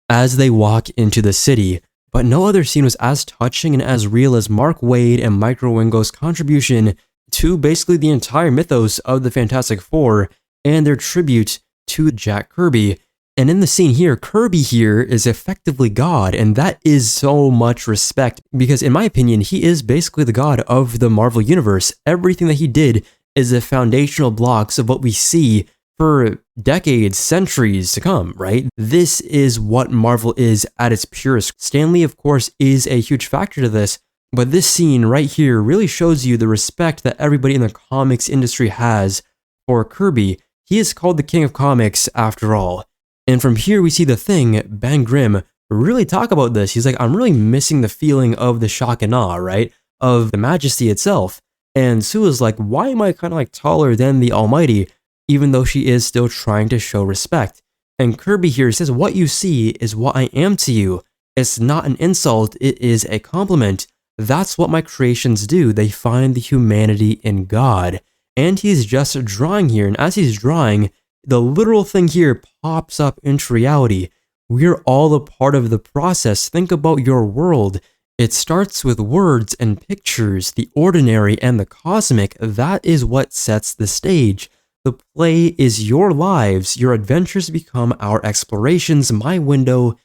A: As they walk into the city, but no other scene was as touching and as real as Mark Waid and Mike Rowingo's contribution to basically the entire mythos of the Fantastic Four and their tribute to Jack Kirby. And in the scene here, Kirby here is effectively God, and that is so much respect, because in my opinion, he is basically the God of the Marvel Universe. Everything that he did is the foundational blocks of what we see for decades, centuries to come, right? This is what Marvel is at its purest. Stan Lee, of course, is a huge factor to this, but this scene right here really shows you the respect that everybody in the comics industry has for Kirby. He is called the King of Comics after all. And from here, we see the Thing, Ben Grimm, really talk about this. He's like, I'm really missing the feeling of the shock and awe, right? Of the majesty itself. And Sue is like, why am I kind of like taller than the Almighty? Even though she is still trying to show respect. And Kirby here says, what you see is what I am to you. It's not an insult, it is a compliment. That's what my creations do. They find the humanity in God. And he's just drawing here, and as he's drawing, the literal thing here pops up into reality. We're all a part of the process. Think about your world. It starts with words and pictures, the ordinary and the cosmic. That is what sets the stage. The play is your lives. Your adventures become our explorations, my window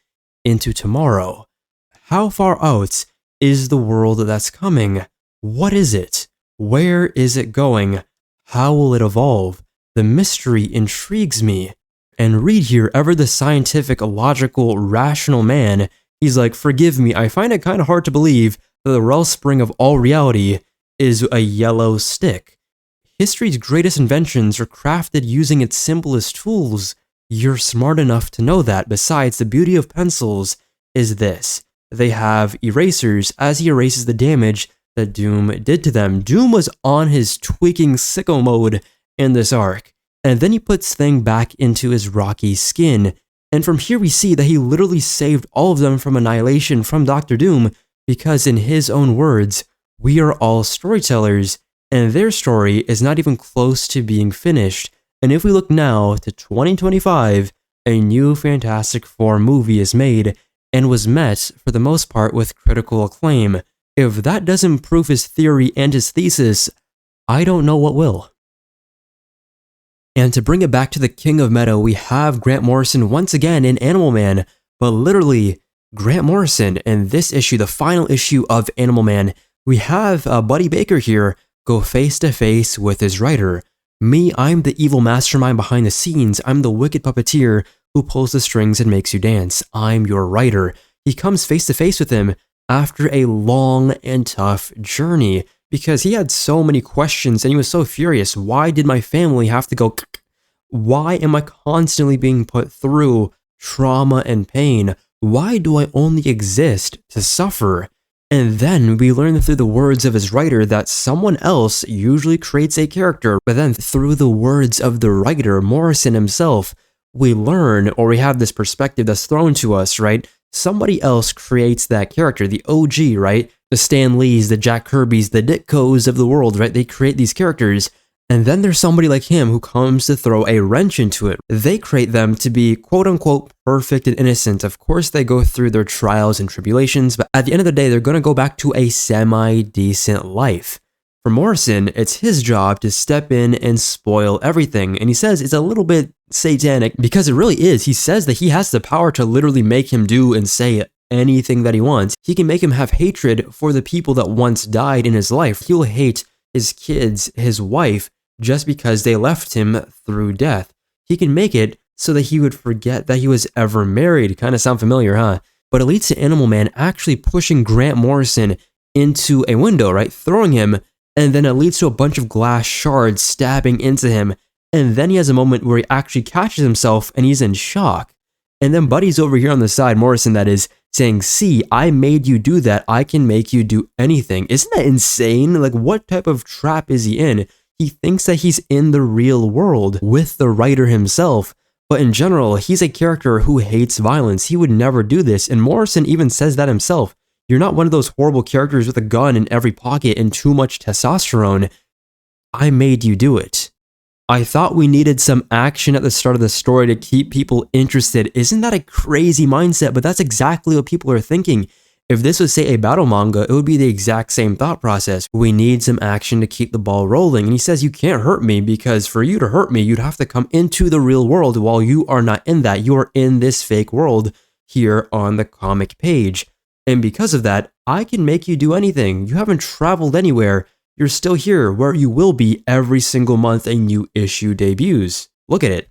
A: into tomorrow. How far out is the world that's coming? What is it? Where is it going? How will it evolve? The mystery intrigues me. And Reed here, ever the scientific, logical, rational man, he's like, forgive me, I find it kind of hard to believe that the wellspring of all reality is a yellow stick. History's greatest inventions are crafted using its simplest tools. You're smart enough to know that. Besides, the beauty of pencils is this. They have erasers as he erases the damage that Doom did to them. Doom was on his tweaking sicko mode in this arc, and then he puts Thing back into his rocky skin, and from here we see that he literally saved all of them from annihilation from Dr. Doom, because in his own words, we are all storytellers, and their story is not even close to being finished. And if we look now to 2025, a new Fantastic Four movie is made, and was met, for the most part, with critical acclaim. If that doesn't prove his theory and his thesis, I don't know what will. And to bring it back to the king of meta, we have Grant Morrison once again in Animal Man, but literally Grant Morrison in this issue, the final issue of Animal Man, we have Buddy Baker here go face to face with his writer. Me, I'm the evil mastermind behind the scenes. I'm the wicked puppeteer who pulls the strings and makes you dance. I'm your writer. He comes face to face with him after a long and tough journey because he had so many questions and he was so furious. Why did my family have to go? Why am I constantly being put through trauma and pain? Why do I only exist to suffer? And then we learn through the words of his writer that someone else usually creates a character, but then through the words of the writer, Morrison himself, we learn, or we have this perspective that's thrown to us, right? Somebody else creates that character, the OG, right? The Stan Lees, the Jack Kirbys, the Ditkos of the world, right? They create these characters. And then there's somebody like him who comes to throw a wrench into it. They create them to be quote-unquote perfect and innocent. Of course, they go through their trials and tribulations, but at the end of the day, they're going to go back to a semi-decent life. For Morrison, it's his job to step in and spoil everything, and he says it's a little bit satanic because it really is. He says that he has the power to literally make him do and say anything that he wants. He can make him have hatred for the people that once died in his life. He'll hate his kids, his wife, just because they left him through death. He can make it so that he would forget that he was ever married. Kind of sound familiar, huh? But it leads to Animal Man actually pushing Grant Morrison into a window, right? Throwing him, and then it leads to a bunch of glass shards stabbing into him. And then he has a moment where he actually catches himself and he's in shock. And then Buddy's over here on the side, Morrison that is, saying, see, I made you do that. I can make you do anything. Isn't that insane? Like, what type of trap is he in? He thinks that he's in the real world with the writer himself, but in general, he's a character who hates violence. He would never do this, and Morrison even says that himself. You're not one of those horrible characters with a gun in every pocket and too much testosterone. I made you do it. I thought we needed some action at the start of the story to keep people interested. Isn't that a crazy mindset? But that's exactly what people are thinking. If this was, say, a battle manga, it would be the exact same thought process. We need some action to keep the ball rolling. And he says, you can't hurt me because for you to hurt me, you'd have to come into the real world while you are not in that. You are in this fake world here on the comic page. And because of that, I can make you do anything. You haven't traveled anywhere. You're still here where you will be every single month a new issue debuts. Look at it.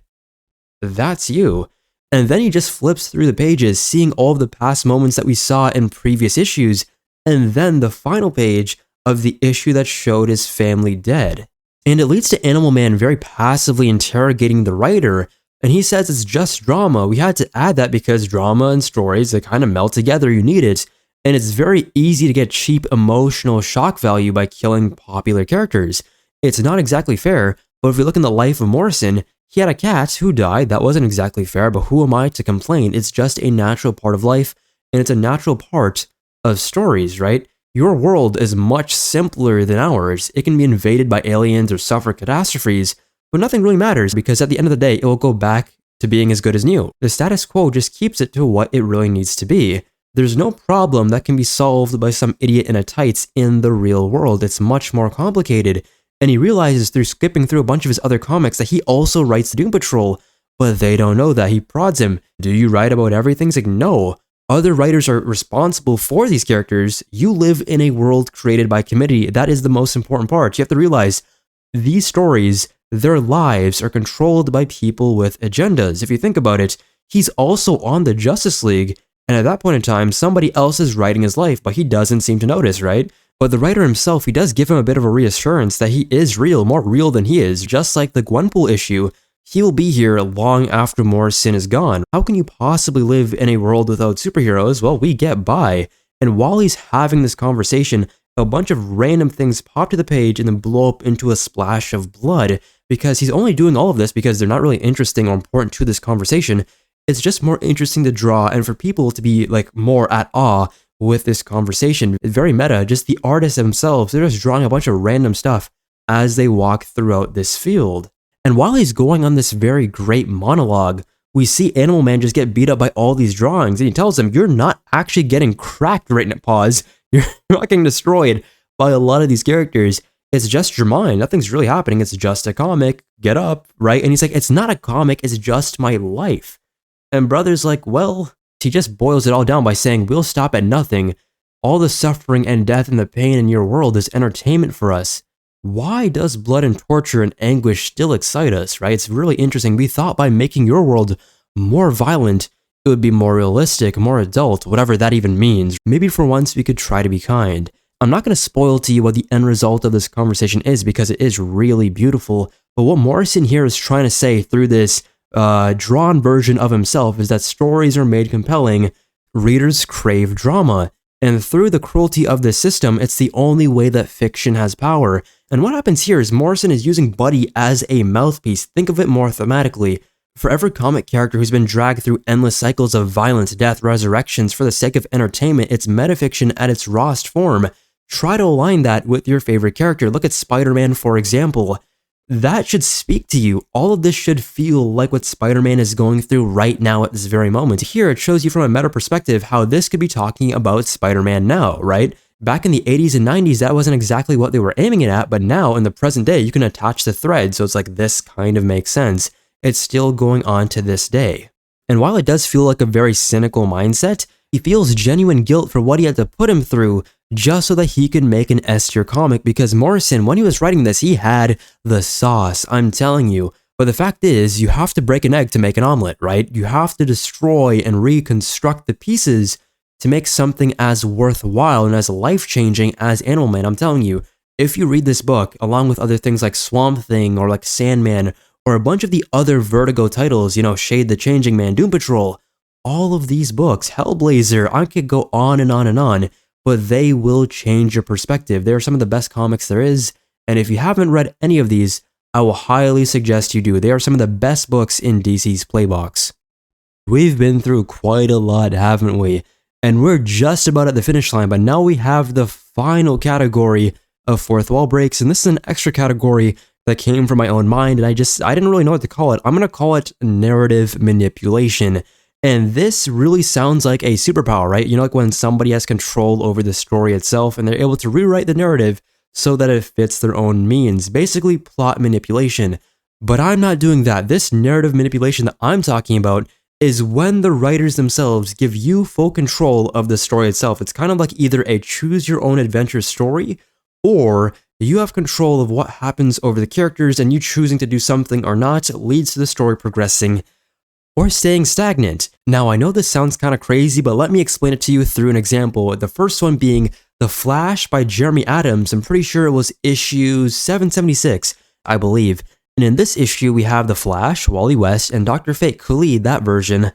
A: That's you. And then he just flips through the pages, seeing all of the past moments that we saw in previous issues, and then the final page of the issue that showed his family dead. And it leads to Animal Man very passively interrogating the writer, and he says it's just drama. We had to add that because drama and stories, they kind of melt together, you need it. And it's very easy to get cheap emotional shock value by killing popular characters. It's not exactly fair, but if we look in the life of Morrison, he had a cat who died. That wasn't exactly fair, but who am I to complain? It's just a natural part of life, and it's a natural part of stories, right? Your world is much simpler than ours. It can be invaded by aliens or suffer catastrophes, but nothing really matters because at the end of the day, it will go back to being as good as new. The status quo just keeps it to what it really needs to be. There's no problem that can be solved by some idiot in a tights in the real world. It's much more complicated. And he realizes through skipping through a bunch of his other comics that he also writes the Doom Patrol, but they don't know that. He prods him. Do you write about everything? He's like, no. Other writers are responsible for these characters. You live in a world created by committee. That is the most important part. You have to realize these stories, their lives are controlled by people with agendas. If you think about it, he's also on the Justice League, and at that point in time, somebody else is writing his life, but he doesn't seem to notice, right? But the writer himself, he does give him a bit of a reassurance that he is real, more real than he is. Just like the Gwenpool issue, he'll be here long after Morrison is gone. How can you possibly live in a world without superheroes? Well, we get by. And while he's having this conversation, a bunch of random things pop to the page and then blow up into a splash of blood because he's only doing all of this because they're not really interesting or important to this conversation. It's just more interesting to draw and for people to be like more at awe with this conversation. It's very meta. Just the artists themselves, they're just drawing a bunch of random stuff as they walk throughout this field. And while he's going on this very great monologue, we see Animal Man just get beat up by all these drawings, and he tells him, you're not actually getting cracked right now, pause. You're not getting destroyed by a lot of these characters. it's just your mind. Nothing's really happening. It's just a comic. Get up, right? And he's like, it's not a comic. It's just my life. And Brother's like, well, he just boils it all down by saying, we'll stop at nothing. All the suffering and death and the pain in your world is entertainment for us. Why does blood and torture and anguish still excite us, right? It's really interesting. We thought by making your world more violent, it would be more realistic, more adult, whatever that even means. Maybe for once we could try to be kind. I'm not going to spoil to you what the end result of this conversation is because it is really beautiful, but what Morrison here is trying to say through this drawn version of himself is that stories are made compelling, readers crave drama, and through the cruelty of this system, it's the only way that fiction has power. And what happens here is Morrison is using Buddy as a mouthpiece. Think of it more thematically. For every comic character who's been dragged through endless cycles of violence, death, resurrections for the sake of entertainment, it's metafiction at its rawest form. Try to align that with your favorite character. Look at Spider-Man, for example. That should speak to you. All of this should feel like what Spider-Man is going through right now at this very moment. Here, it shows you from a meta perspective how this could be talking about Spider-Man now, right? Back in the 80s and 90s, that wasn't exactly what they were aiming it at, but now in the present day, you can attach the thread, so it's like this kind of makes sense. It's still going on to this day. And while it does feel like a very cynical mindset, he feels genuine guilt for what he had to put him through just so that he could make an S-tier comic, because Morrison, when he was writing this, he had the sauce, I'm telling you. But the fact is, you have to break an egg to make an omelet, right? You have to destroy and reconstruct the pieces to make something as worthwhile and as life-changing as Animal Man. I'm telling you, if you read this book, along with other things like Swamp Thing or like Sandman, or a bunch of the other Vertigo titles, you know, Shade the Changing Man, Doom Patrol, all of these books, Hellblazer, I could go on and on and on, but they will change your perspective. They are some of the best comics there is, and if you haven't read any of these, I will highly suggest you do. They are some of the best books in DC's Playbox. We've been through quite a lot, haven't we? And we're just about at the finish line, but now we have the final category of fourth wall breaks, and this is an extra category that came from my own mind, and I didn't really know what to call it. I'm going to call it narrative manipulation. And this really sounds like a superpower, right? You know, like when somebody has control over the story itself and they're able to rewrite the narrative so that it fits their own means. Basically, plot manipulation. But I'm not doing that. This narrative manipulation that I'm talking about is when the writers themselves give you full control of the story itself. It's kind of like either a choose your own adventure story, or you have control of what happens over the characters, and you choosing to do something or not leads to the story progressing or staying stagnant. Now, I know this sounds kind of crazy, but let me explain it to you through an example. The first one being The Flash by Jeremy Adams. I'm pretty sure it was issue 776, I believe. And in this issue, we have The Flash, Wally West, and Dr. Fate Khalid, that version.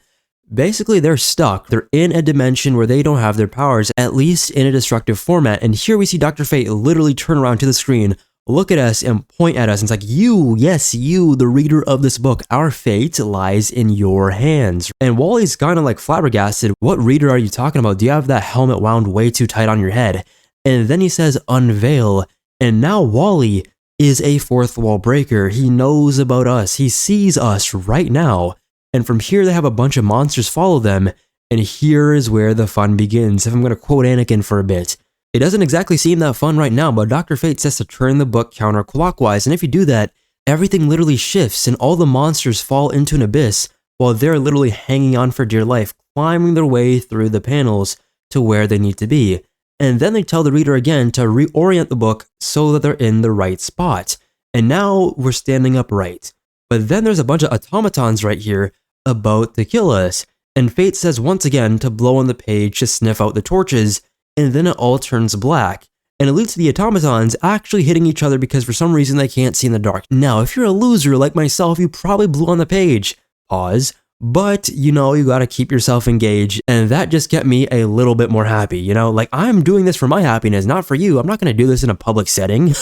A: Basically, they're stuck. They're in a dimension where they don't have their powers, at least in a destructive format. And here we see Dr. Fate literally turn around to the screen, look at us, and point at us. And it's like, you, yes, you, the reader of this book, our fate lies in your hands. And Wally's kind of like flabbergasted. What reader are you talking about? Do you have that helmet wound way too tight on your head? And then he says, unveil. And now Wally is a fourth wall breaker. He knows about us. He sees us right now. And from here, they have a bunch of monsters follow them. And here is where the fun begins. If I'm going to quote Anakin for a bit, it doesn't exactly seem that fun right now, but Dr. Fate says to turn the book counterclockwise. And if you do that, everything literally shifts and all the monsters fall into an abyss while they're literally hanging on for dear life, climbing their way through the panels to where they need to be. And then they tell the reader again to reorient the book so that they're in the right spot. And now we're standing upright. But then there's a bunch of automatons right here about to kill us. And Fate says once again to blow on the page to sniff out the torches, and then it all turns black. And it leads to the automatons actually hitting each other because for some reason they can't see in the dark. Now, if you're a loser like myself, you probably blew on the page. Pause. But, you know, you gotta keep yourself engaged, and that just kept me a little bit more happy, you know? Like, I'm doing this for my happiness, not for you. I'm not gonna do this in a public setting.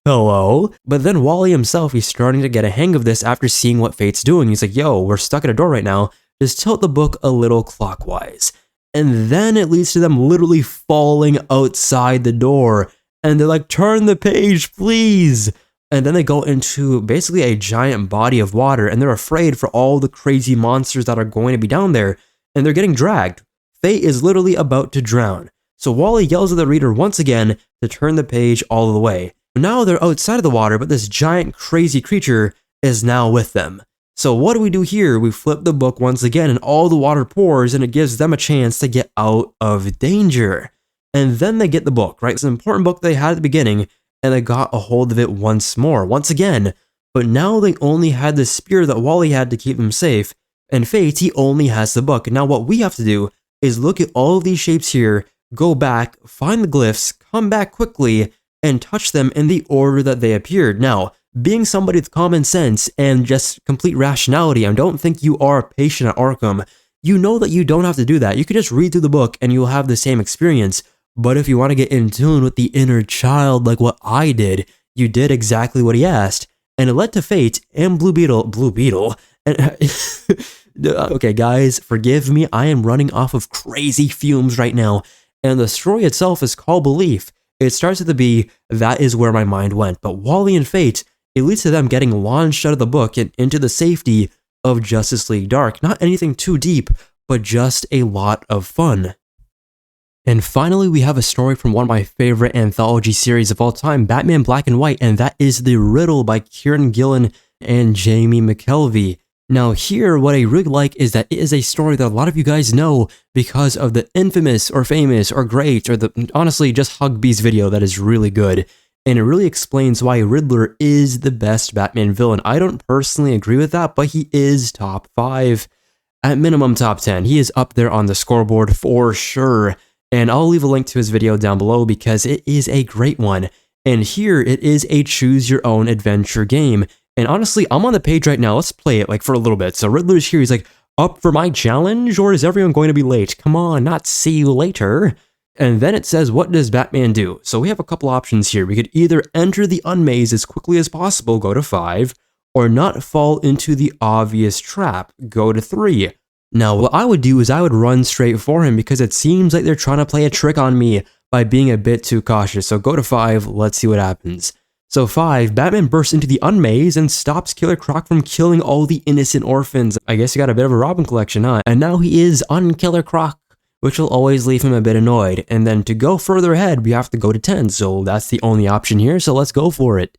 A: Hello? But then Wally himself, he's starting to get a hang of this after seeing what Fate's doing. He's like, yo, we're stuck at a door right now. Just tilt the book a little clockwise. And then it leads to them literally falling outside the door. And they're like, turn the page, please. And then they go into basically a giant body of water, and they're afraid for all the crazy monsters that are going to be down there, and they're getting dragged. Fate is literally about to drown. So Wally yells at the reader once again to turn the page all the way. Now they're outside of the water, but this giant crazy creature is now with them. So what do we do here? We flip the book once again and all the water pours and it gives them a chance to get out of danger. And then they get the book, right? It's an important book they had at the beginning and they got a hold of it once more, once again. But now they only had the spear that Wally had to keep them safe, and Fate, he only has the book. Now what we have to do is look at all of these shapes here, go back, find the glyphs, come back quickly, and touch them in the order that they appeared. Now, being somebody with common sense and just complete rationality, I don't think you are a patient at Arkham. You know that you don't have to do that. You could just read through the book and you'll have the same experience. But if you want to get in tune with the inner child like what I did, you did exactly what he asked. And it led to Fate and Blue Beetle, and okay guys, forgive me, I am running off of crazy fumes right now, and the story itself is called Belief. It starts at the B, that is where my mind went, but Wally and Fate, it leads to them getting launched out of the book and into the safety of Justice League Dark. Not anything too deep, but just a lot of fun. And finally, we have a story from one of my favorite anthology series of all time, Batman Black and White, and that is The Riddle by Kieran Gillen and Jamie McKelvey. Now here, what I really like is that it is a story that a lot of you guys know because of the infamous or famous or great or the honestly just Hugbee's video that is really good. And it really explains why Riddler is the best Batman villain. I don't personally agree with that, but he is top 5. At minimum top 10. He is up there on the scoreboard for sure. And I'll leave a link to his video down below because it is a great one. And here it is a choose your own adventure game. And honestly, I'm on the page right now. Let's play it like for a little bit. So Riddler's here. He's like, up for my challenge? Or is everyone going to be late? Come on, not see you later. And then it says, what does Batman do? So we have a couple options here. We could either enter the unmaze as quickly as possible, go to 5, or not fall into the obvious trap, go to 3. Now, what I would do is I would run straight for him because it seems like they're trying to play a trick on me by being a bit too cautious. So go to 5, let's see what happens. So 5, Batman bursts into the unmaze and stops Killer Croc from killing all the innocent orphans. I guess he got a bit of a Robin collection, huh? And now he is Unkiller Croc, which will always leave him a bit annoyed. And then to go further ahead, we have to go to 10. So that's the only option here, so let's go for it.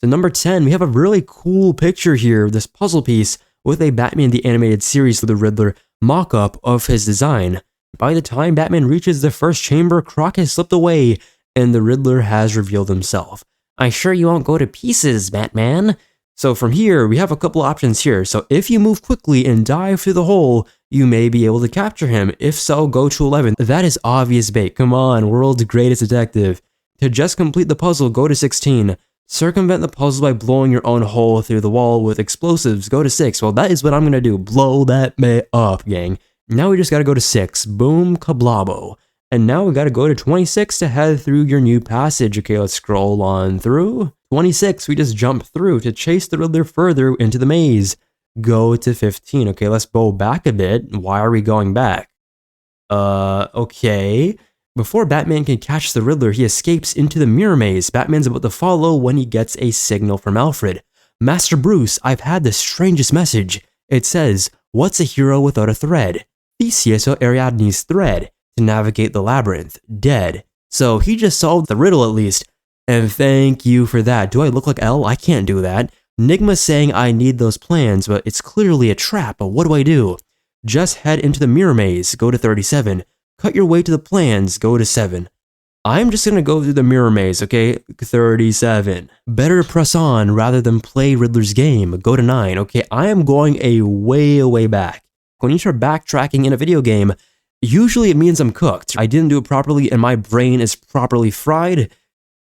A: So number 10, we have a really cool picture here, this puzzle piece, with a Batman the Animated Series with the Riddler mock-up of his design. By the time Batman reaches the first chamber, Croc has slipped away, and the Riddler has revealed himself. I sure you won't go to pieces, Batman. So from here, we have a couple options here. So if you move quickly and dive through the hole, you may be able to capture him. If so, go to 11. That is obvious bait. Come on, world's greatest detective. To just complete the puzzle, go to 16. Circumvent the puzzle by blowing your own hole through the wall with explosives. Go to 6. Well, that is what I'm going to do. Blow that up, gang. Now we just got to go to 6. Boom, kablabo. And now we got to go to 26 to head through your new passage. Okay, let's scroll on through. 26, we just jump through to chase the Riddler further into the maze. Go to 15. Okay, let's go back a bit. Why are we going back? Okay. Before Batman can catch the Riddler, he escapes into the mirror maze. Batman's about to follow when he gets a signal from Alfred. Master Bruce, I've had the strangest message. It says, what's a hero without a thread? Theseus or Ariadne's thread to navigate the labyrinth. Dead. So he just solved the riddle at least. And thank you for that. Do I look like L? I can't do that. Nigma's saying I need those plans, but it's clearly a trap. But what do I do? Just head into the mirror maze. Go to 37. Cut your way to the plans, go to 7. I'm just gonna go through the mirror maze, okay? 37. Better press on rather than play Riddler's game, go to 9. Okay, I am going a way back. When you start backtracking in a video game, usually it means I'm cooked. I didn't do it properly and my brain is properly fried,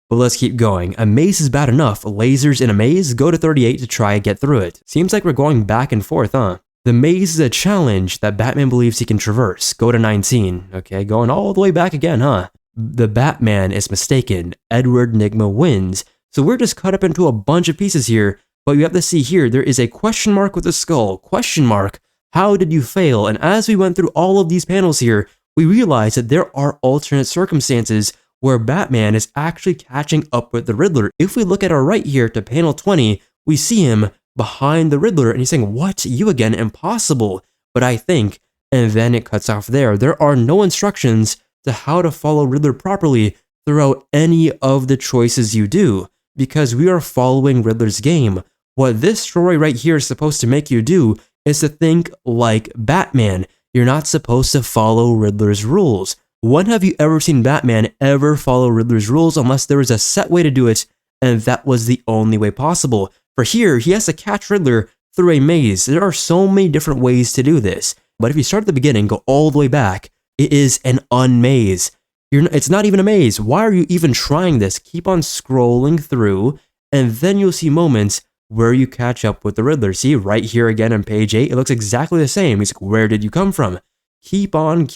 A: but let's keep going. A maze is bad enough. Lasers in a maze, go to 38 to try and get through it. Seems like we're going back and forth, huh? The maze is a challenge that Batman believes he can traverse. Go to 19. Okay, going all the way back again, huh? The Batman is mistaken. Edward Nigma wins. So we're just cut up into a bunch of pieces here, but you have to see here, there is a question mark with a skull. Question mark, how did you fail? And as we went through all of these panels here, we realized that there are alternate circumstances where Batman is actually catching up with the Riddler. If we look at our right here to panel 20, we see him behind the Riddler, and he's saying, what? You again? Impossible. But I think, and then it cuts off there. There are no instructions to how to follow Riddler properly throughout any of the choices you do. because we are following Riddler's game. What this story right here is supposed to make you do is to think like Batman. You're not supposed to follow Riddler's rules. When have you ever seen Batman ever follow Riddler's rules unless there was a set way to do it, and that was the only way possible? For here, he has to catch Riddler through a maze. There are so many different ways to do this. But if you start at the beginning, go all the way back, it is an unmaze. It's not even a maze. Why are you even trying this? Keep on scrolling through, and then you'll see moments where you catch up with the Riddler. See, right here again on page 8, it looks exactly the same. He's like, where did you come from? Keep on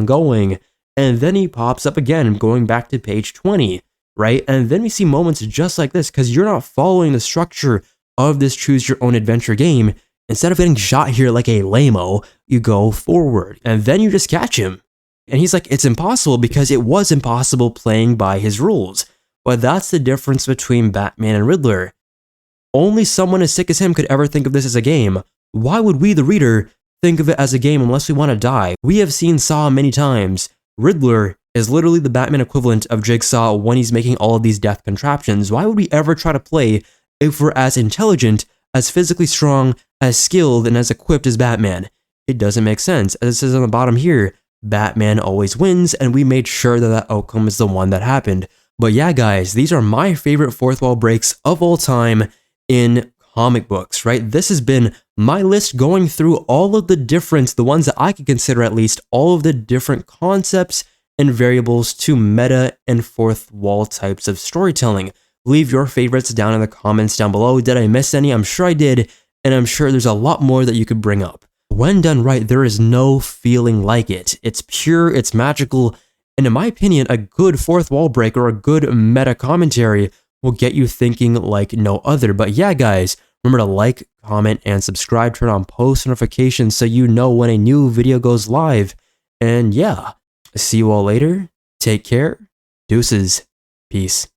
A: going. And then he pops up again, going back to page 20, right? And then we see moments just like this, because you're not following the structure of this choose your own adventure game. Instead of getting shot here like a lame-o, you go forward, and then you just catch him. And he's like, it's impossible because it was impossible playing by his rules. But that's the difference between Batman and Riddler. Only someone as sick as him could ever think of this as a game. Why would we, the reader, think of it as a game unless we want to die? We have seen Saw many times. Riddler is literally the Batman equivalent of Jigsaw when he's making all of these death contraptions. Why would we ever try to play if we're as intelligent, as physically strong, as skilled, and as equipped as Batman? It doesn't make sense. As it says on the bottom here, Batman always wins, and we made sure that that outcome is the one that happened. But yeah, guys, these are my favorite fourth wall breaks of all time in comic books, right? This has been my list going through all of the ones that I could consider at least, all of the different concepts and variables to meta and fourth wall types of storytelling. Leave your favorites down in the comments down below. Did I miss any? I'm sure I did, and I'm sure there's a lot more that you could bring up. When done right, there is no feeling like it. It's pure, it's magical, and in my opinion, a good fourth wall break or a good meta commentary will get you thinking like no other. But yeah, guys, remember to like, comment, and subscribe. Turn on post notifications so you know when a new video goes live. And yeah, see you all later. Take care. Deuces. Peace.